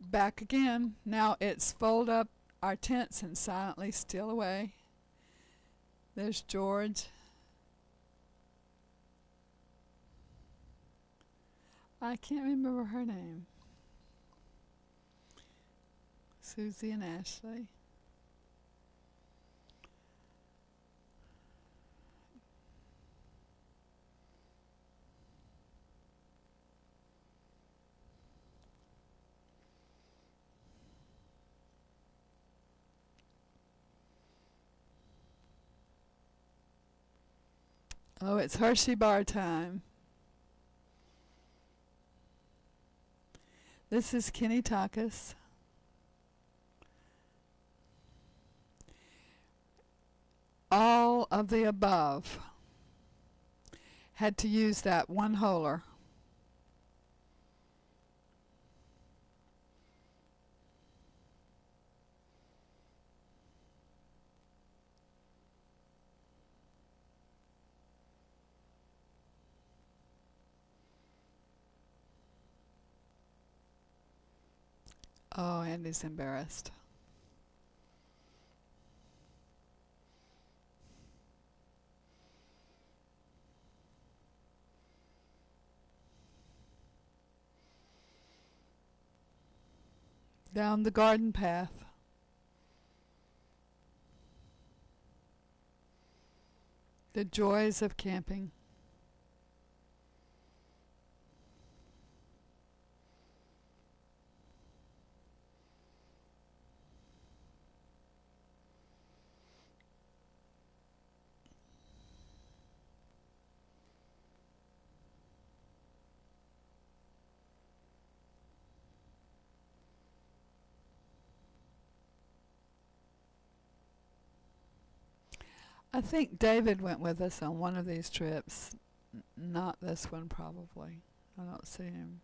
Back again. Now it's fold up our tents and silently steal away. There's George. I can't remember her name. Susie and Ashley. Oh, it's Hershey bar time. This is Kenny Takas. All of the above had to use that one holer. Oh, Andy's embarrassed. Down the garden path. The joys of camping. I think David went with us on one of these trips. Not this one, probably. I don't see him.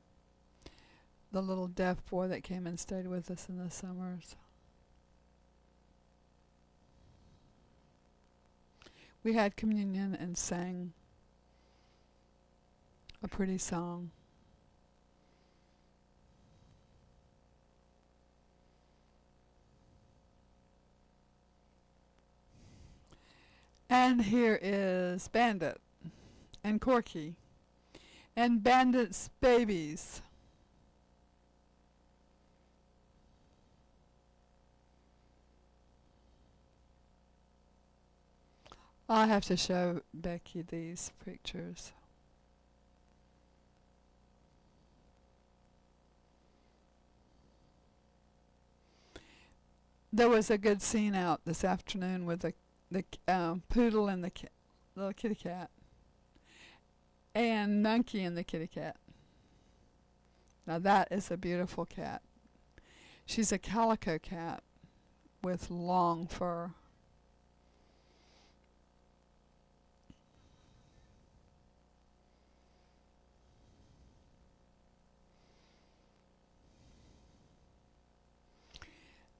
The little deaf boy that came and stayed with us in the summers. We had communion and sang a pretty song. And here is Bandit and Corky and Bandit's babies. I'll have to show Becky these pictures. There was a good scene out this afternoon with the poodle and the little kitty cat, and Monkey and the kitty cat. Now that is a beautiful cat. She's a calico cat with long fur.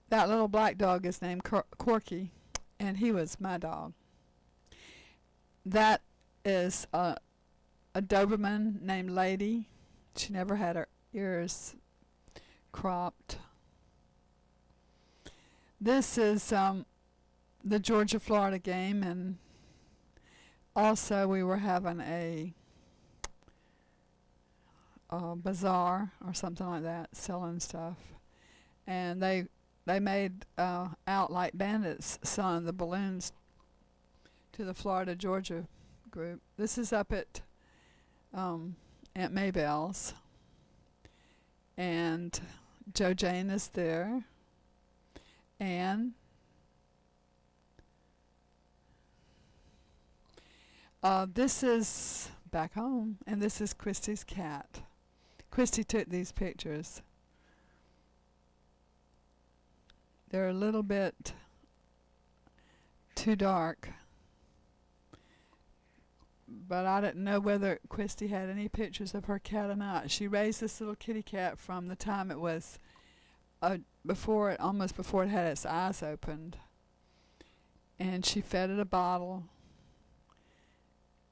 That little black dog is named Corky, and he was my dog. That is a Doberman named Lady. She never had her ears cropped. This is the Georgia-Florida game, and also we were having a bazaar or something like that, selling stuff, and they made out like bandits selling the balloons to the Florida-Georgia group. This is up at Aunt Maybell's, and Joe Jane is there, and this is back home, and this is Christy's cat. Christy took these pictures. They're a little bit too dark, but I didn't know whether Christy had any pictures of her cat or not. She raised this little kitty cat from the time it was almost before it had its eyes opened, and she fed it a bottle,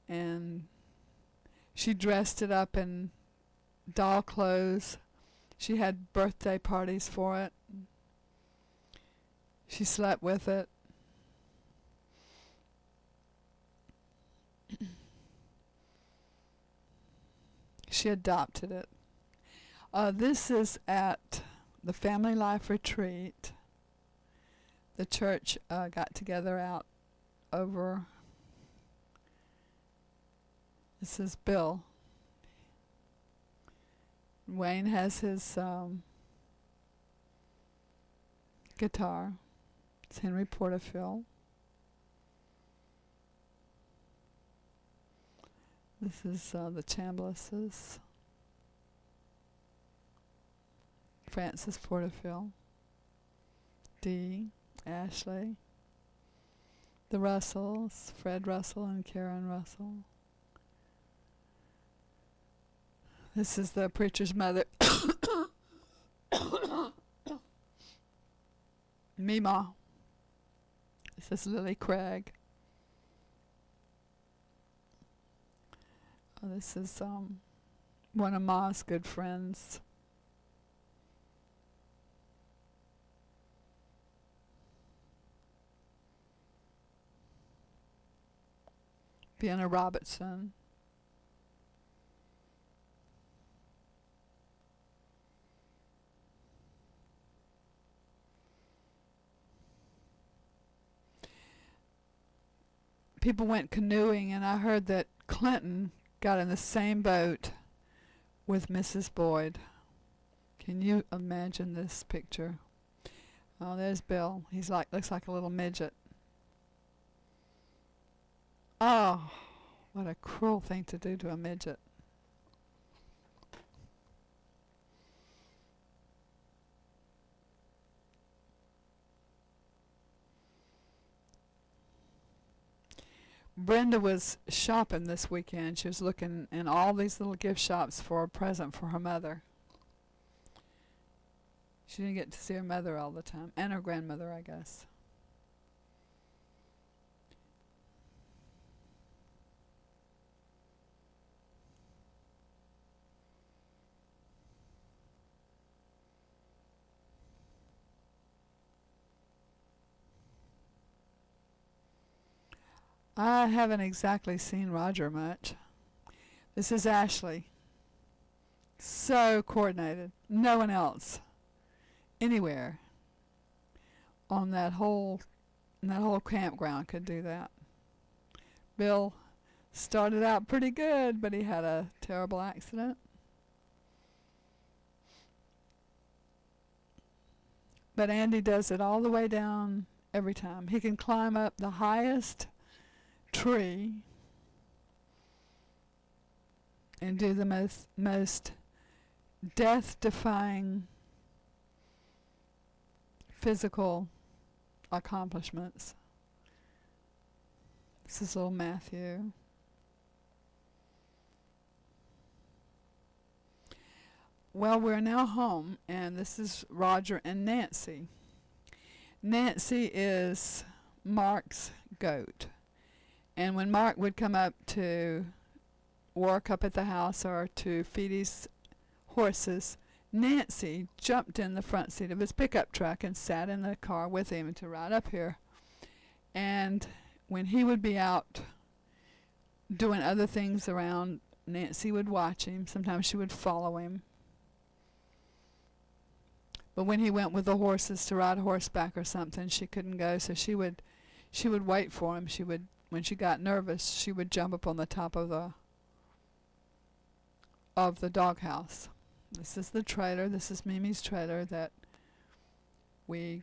and she dressed it up in doll clothes. She had birthday parties for it. She slept with it. She adopted it. This is at the Family Life Retreat. The church got together out over. This is Bill. Wayne has his guitar. It's Henry Porterfield. This is the Chamblises. Francis Porterfield. Dee, Ashley. The Russells, Fred Russell and Karen Russell. This is the preacher's mother. Mima. This is Lily Craig. Oh, this is one of Ma's good friends. Vienna Robertson. People went canoeing, and I heard that Clinton got in the same boat with Mrs. Boyd. Can you imagine this picture? Oh, there's Bill. He's looks like a little midget. Oh, what a cruel thing to do to a midget. Brenda was shopping this weekend. She was looking in all these little gift shops for a present for her mother. She didn't get to see her mother all the time, and her grandmother, I guess. I haven't exactly seen Roger much. This is Ashley. So coordinated. No one else anywhere on that whole campground could do that. Bill started out pretty good, but he had a terrible accident. But Andy does it all the way down every time. He can climb up the highest tree and do the most death-defying physical accomplishments. This is little Matthew. Well, we're now home, and this is Roger and Nancy. Nancy is Mark's goat. And when Mark would come up to work up at the house or to feed his horses, Nancy jumped in the front seat of his pickup truck and sat in the car with him to ride up here. And when he would be out doing other things around, Nancy would watch him. Sometimes she would follow him. But when he went with the horses to ride horseback or something, she couldn't go, so she would wait for him. When she got nervous, she would jump up on the top of the doghouse. This is the trailer. This is Mimi's trailer that we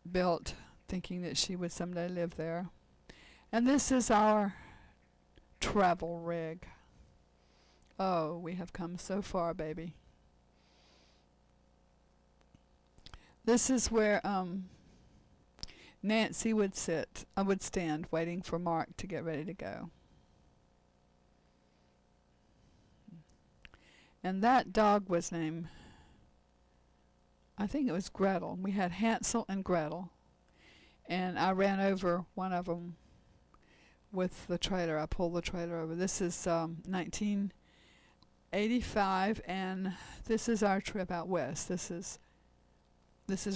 built thinking that she would someday live there. And this is our travel rig. Oh, we have come so far, baby. This is where Nancy would sit. I would stand waiting for Mark to get ready to go. And that dog was named, I think it was Gretel. We had Hansel and Gretel. And I ran over one of them with the trailer. I pulled the trailer over. This is 1985, and this is our trip out west. This is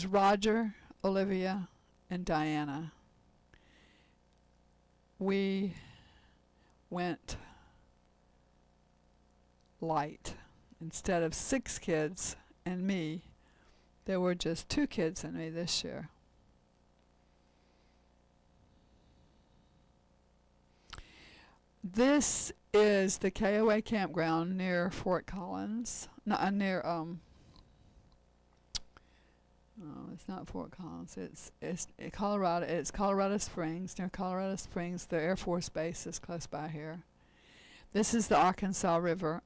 Roger, Olivia, and Diana. We went light. Instead of 6 kids and me, there were just 2 kids and me this year. This is the KOA campground near Fort Collins. No, near no, it's not Fort Collins. It's Colorado. It's Colorado Springs, near Colorado Springs. The Air Force Base is close by here. This is the Arkansas River.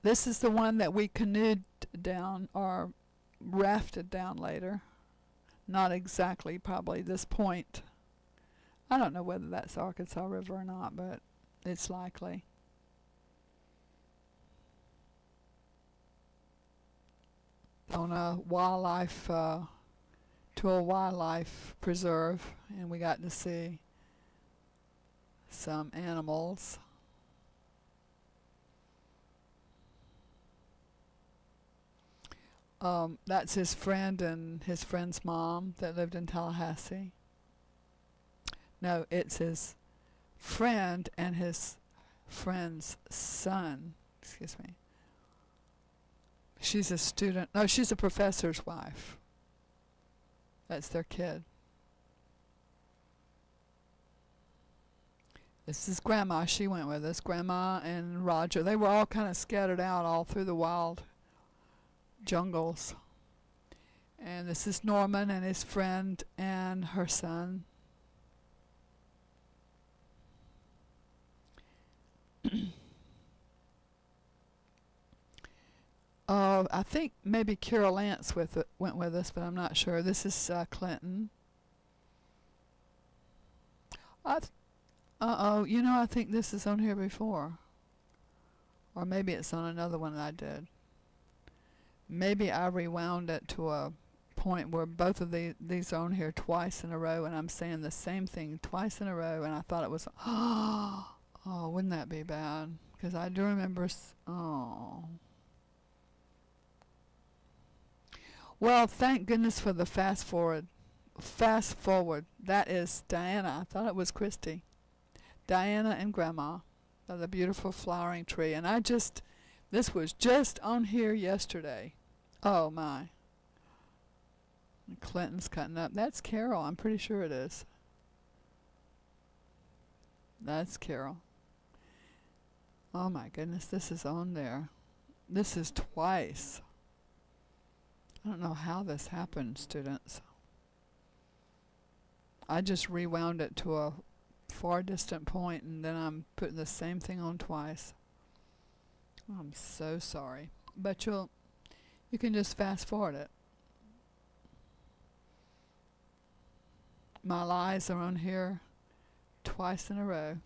This is the one that we canoed down or rafted down later. Not exactly probably this point. I don't know whether that's Arkansas River or not, but it's likely. On a wildlife, to a wildlife preserve, and we got to see some animals. That's his friend and his friend's mom that lived in Tallahassee. No, it's his friend and his friend's son. Excuse me. She's a student. No, she's a professor's wife. That's their kid. This is Grandma. She went with us. Grandma and Roger. They were all kind of scattered out all through the wild jungles. And this is Norman and his friend and her son. I think maybe Carol Lance went with us, but I'm not sure. This is Clinton. You know, I think this is on here before. Or maybe it's on another one that I did. Maybe I rewound it to a point where both of these are on here twice in a row, and I'm saying the same thing twice in a row, and I thought it was, oh, wouldn't that be bad? Because I do remember, Well, thank goodness for the fast forward. Fast forward. That is Diana. I thought it was Christy. Diana and Grandma of the beautiful flowering tree. And this was just on here yesterday. Oh my. And Clinton's cutting up. That's Carol. I'm pretty sure it is. That's Carol. Oh my goodness, this is on there. This is twice. I don't know how this happened, students. I just rewound it to a far distant point, and then I'm putting the same thing on twice. I'm so sorry. But you can just fast forward it. My lies are on here twice in a row.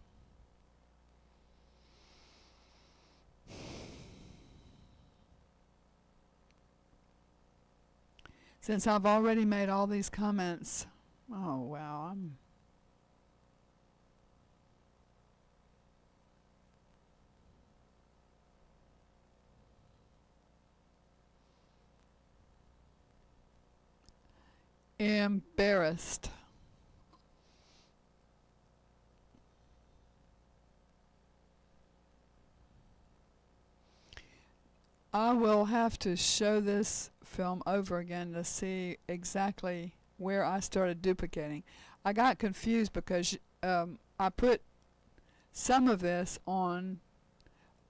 Since I've already made all these comments, oh wow, I'm embarrassed. I will have to show this film over again to see exactly where I started duplicating. I got confused because I put some of this on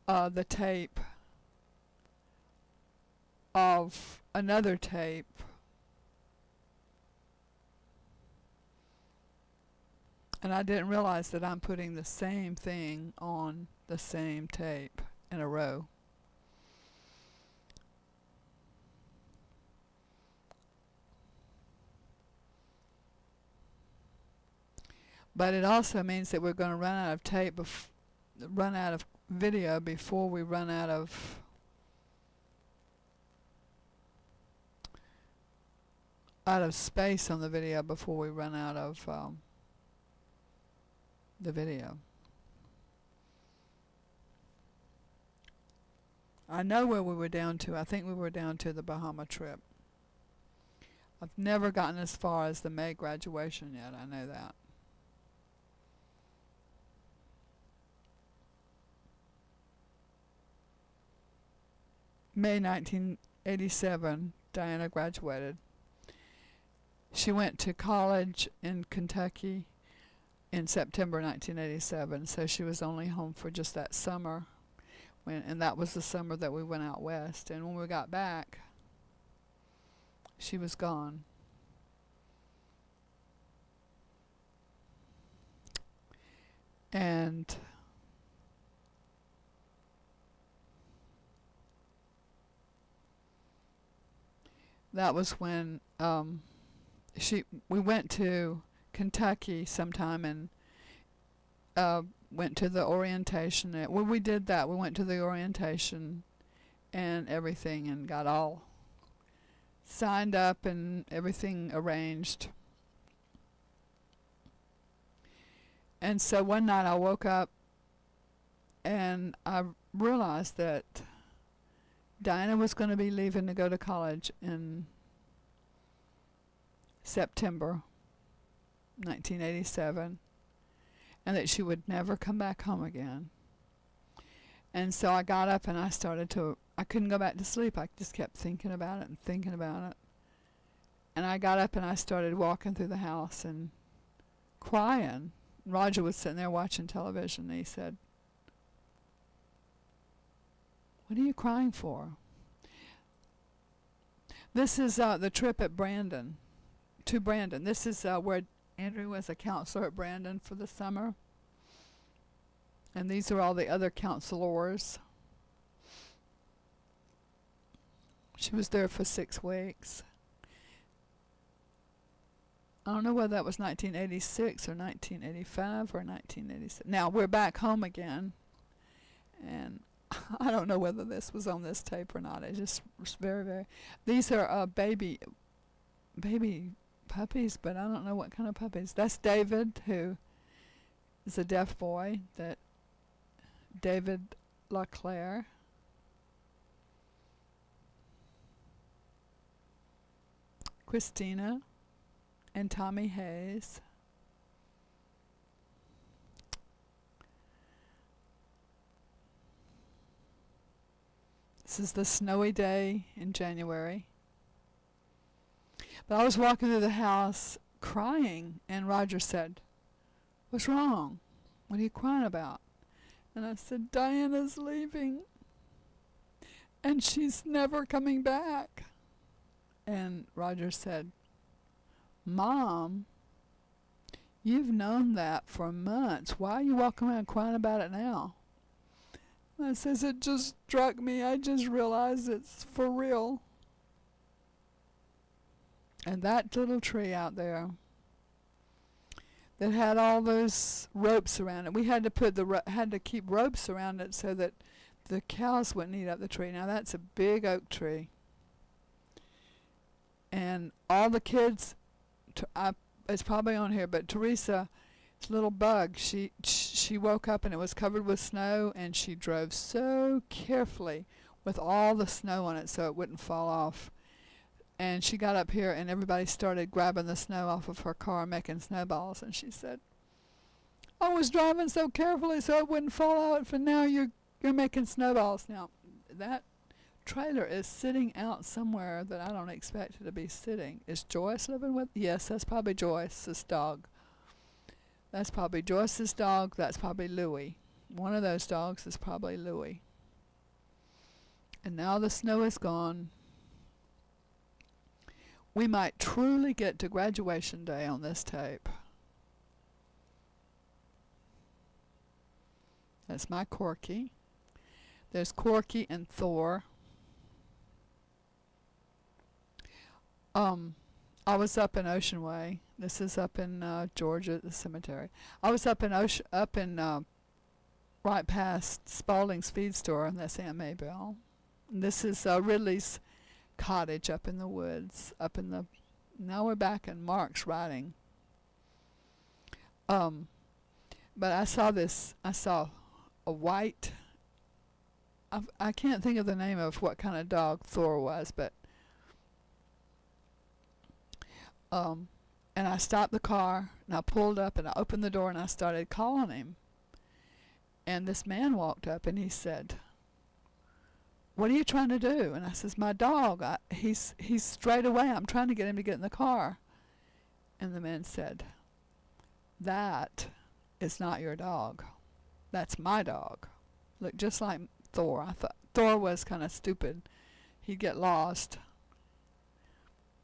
the tape of another tape. And I didn't realize that I'm putting the same thing on the same tape in a row. But it also means that we're going to run out of tape, run out of video before we run out of space on the video, before we run out of the video. I know where we were down to. I think we were down to the Bahama trip. I've never gotten as far as the May graduation yet. I know that. May 1987, Diana graduated. She went to college in Kentucky in September 1987, so she was only home for just that summer, and that was the summer that we went out west. And when we got back, she was gone. And that was when we went to Kentucky sometime and went to the orientation. When we did that, we went to the orientation and everything and got all signed up and everything arranged. And so one night I woke up and I realized that Diana was going to be leaving to go to college in September 1987, and that she would never come back home again. And so I got up and I couldn't go back to sleep. I just kept thinking about it and thinking about it. And I got up and I started walking through the house and crying. Roger was sitting there watching television, and he said, "What are you crying for?" This is the trip at Brandon, to Brandon. This is where Andrew was a counselor at Brandon for the summer. And these are all the other counselors. She was there for 6 weeks. I don't know whether that was 1986 or 1985 or 1987. Now, we're back home again. And I don't know whether this was on this tape or not. It just was very, very... These are baby puppies, but I don't know what kind of puppies. That's David, who is a deaf boy. David LaClaire. Christina and Tommy Hayes. This is the snowy day in January. But I was walking through the house crying, and Roger said, "What's wrong? What are you crying about?" And I said, "Diana's leaving, and she's never coming back." And Roger said, "Mom, you've known that for months. Why are you walking around crying about it now?" And I says, "It just struck me. I just realized it's for real." And that little tree out there that had all those ropes around it, we had to had to keep ropes around it so that the cows wouldn't eat up the tree. Now that's a big oak tree. And all the kids, it's probably on here, but Teresa's little bug, she woke up and it was covered with snow, and she drove so carefully with all the snow on it so it wouldn't fall off. And she got up here and everybody started grabbing the snow off of her car, making snowballs, and she said, "I was driving so carefully so it wouldn't fall out, but now you're making snowballs." Now that trailer is sitting out somewhere that I don't expect it to be sitting. Is Joyce living with? Yes, that's probably Joyce's dog. That's probably Joyce's dog. That's probably Louie. One of those dogs is probably Louie. And now the snow is gone. We might truly get to graduation day on this tape. That's my Corky. There's Corky and Thor. I was up in Ocean Way. This is up in Georgia, the cemetery. I was up in right past Spalding's feed store, and that's Aunt Maybelle. And this is Ridley's cottage up in the woods. Now we're back in Mark's writing. But I saw a white. I can't think of the name of what kind of dog Thor was, but. And I stopped the car, and I pulled up, and I opened the door, and I started calling him. And this man walked up, and he said, "What are you trying to do?" And I says, "My dog, he's strayed away. I'm trying to get him to get in the car." And the man said, "That is not your dog. That's my dog." Looked just like Thor. I thought Thor was kind of stupid. He'd get lost.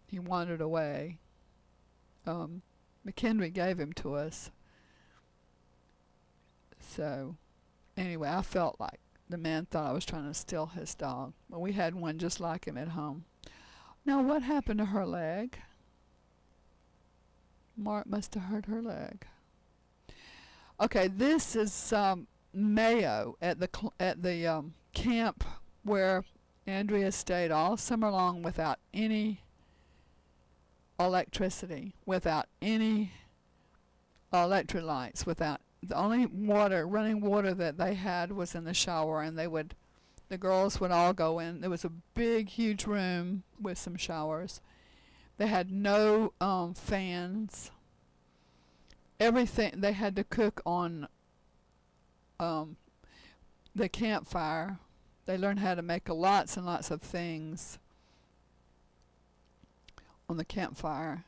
He wandered away. McHenry gave him to us. So, anyway, I felt like the man thought I was trying to steal his dog. Well, we had one just like him at home. Now, what happened to her leg? Mark must have hurt her leg. Okay, this is Mayo at the camp where Andrea stayed all summer long without any electricity, without any electric lights, without the only running water that they had was in the shower, and the girls would all go in. There was a big, huge room with some showers. They had no fans. Everything, they had to cook on the campfire. They learned how to make lots and lots of things on the campfire.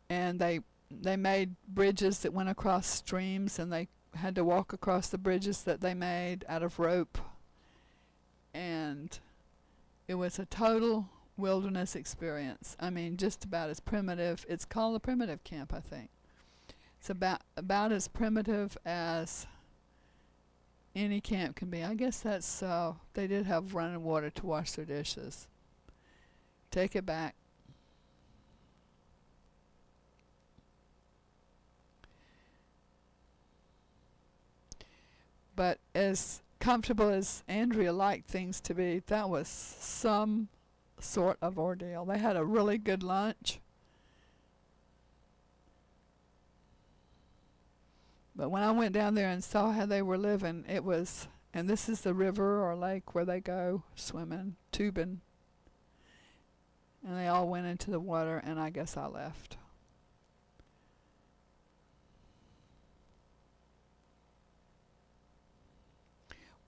And they made bridges that went across streams, and they had to walk across the bridges that they made out of rope. And it was a total wilderness experience. I mean, just about as primitive. It's called the primitive camp, I think. It's about as primitive as any camp can be. I guess that's, they did have running water to wash their dishes. Take it back. But as comfortable as Andrea liked things to be, that was some sort of ordeal. They had a really good lunch. But when I went down there and saw how they were living, it was, and this is the river or lake where they go swimming, tubing. And they all went into the water, and I guess I left.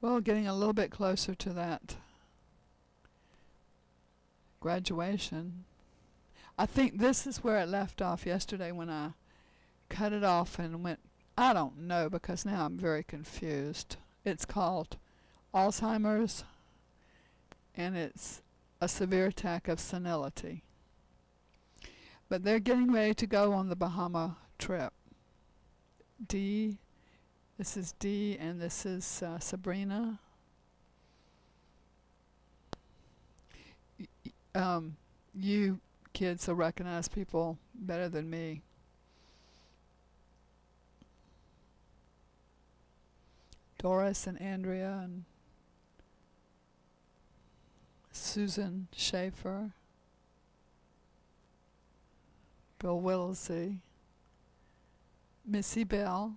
Well, getting a little bit closer to that graduation. I think this is where it left off yesterday when I cut it off and went, I don't know, because now I'm very confused. It's called Alzheimer's, and it's a severe attack of senility. But they're getting ready to go on the Bahama trip. This is Dee, and this is Sabrina. You kids will recognize people better than me. Doris and Andrea and Susan Schaefer, Bill Whittlesey, Missy Bell,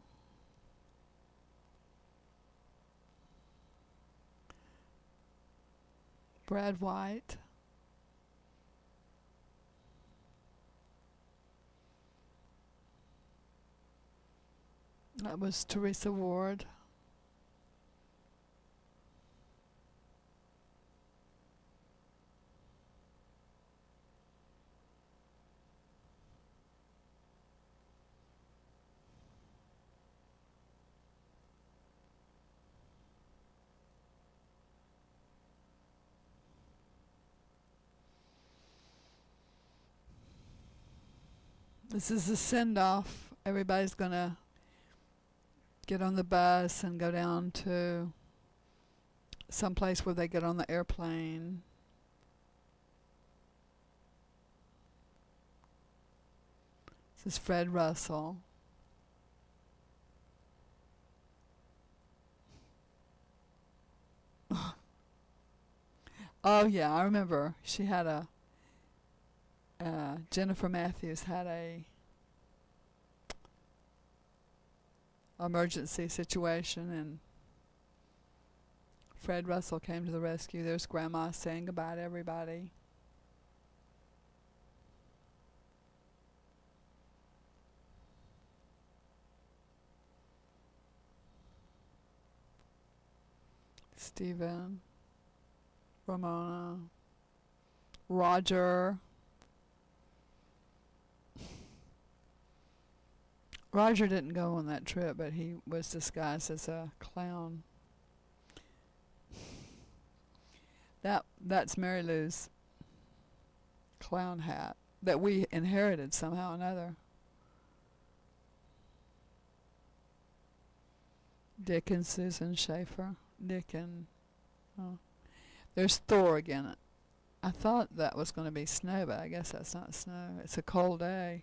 Brad White, that was Teresa Ward, this is the send-off. Everybody's going to get on the bus and go down to some place where they get on the airplane. This is Fred Russell. Oh yeah, I remember. She had a Jennifer Matthews had a emergency situation, and Fred Russell came to the rescue. There's Grandma saying goodbye to everybody. Stephen, Ramona, Roger. Roger didn't go on that trip, but he was disguised as a clown. That's Mary Lou's clown hat that we inherited somehow or another. Dick and Susan Schaefer. Dick and, oh, there's Thor again. I thought that was going to be snow, but I guess that's not snow. It's a cold day.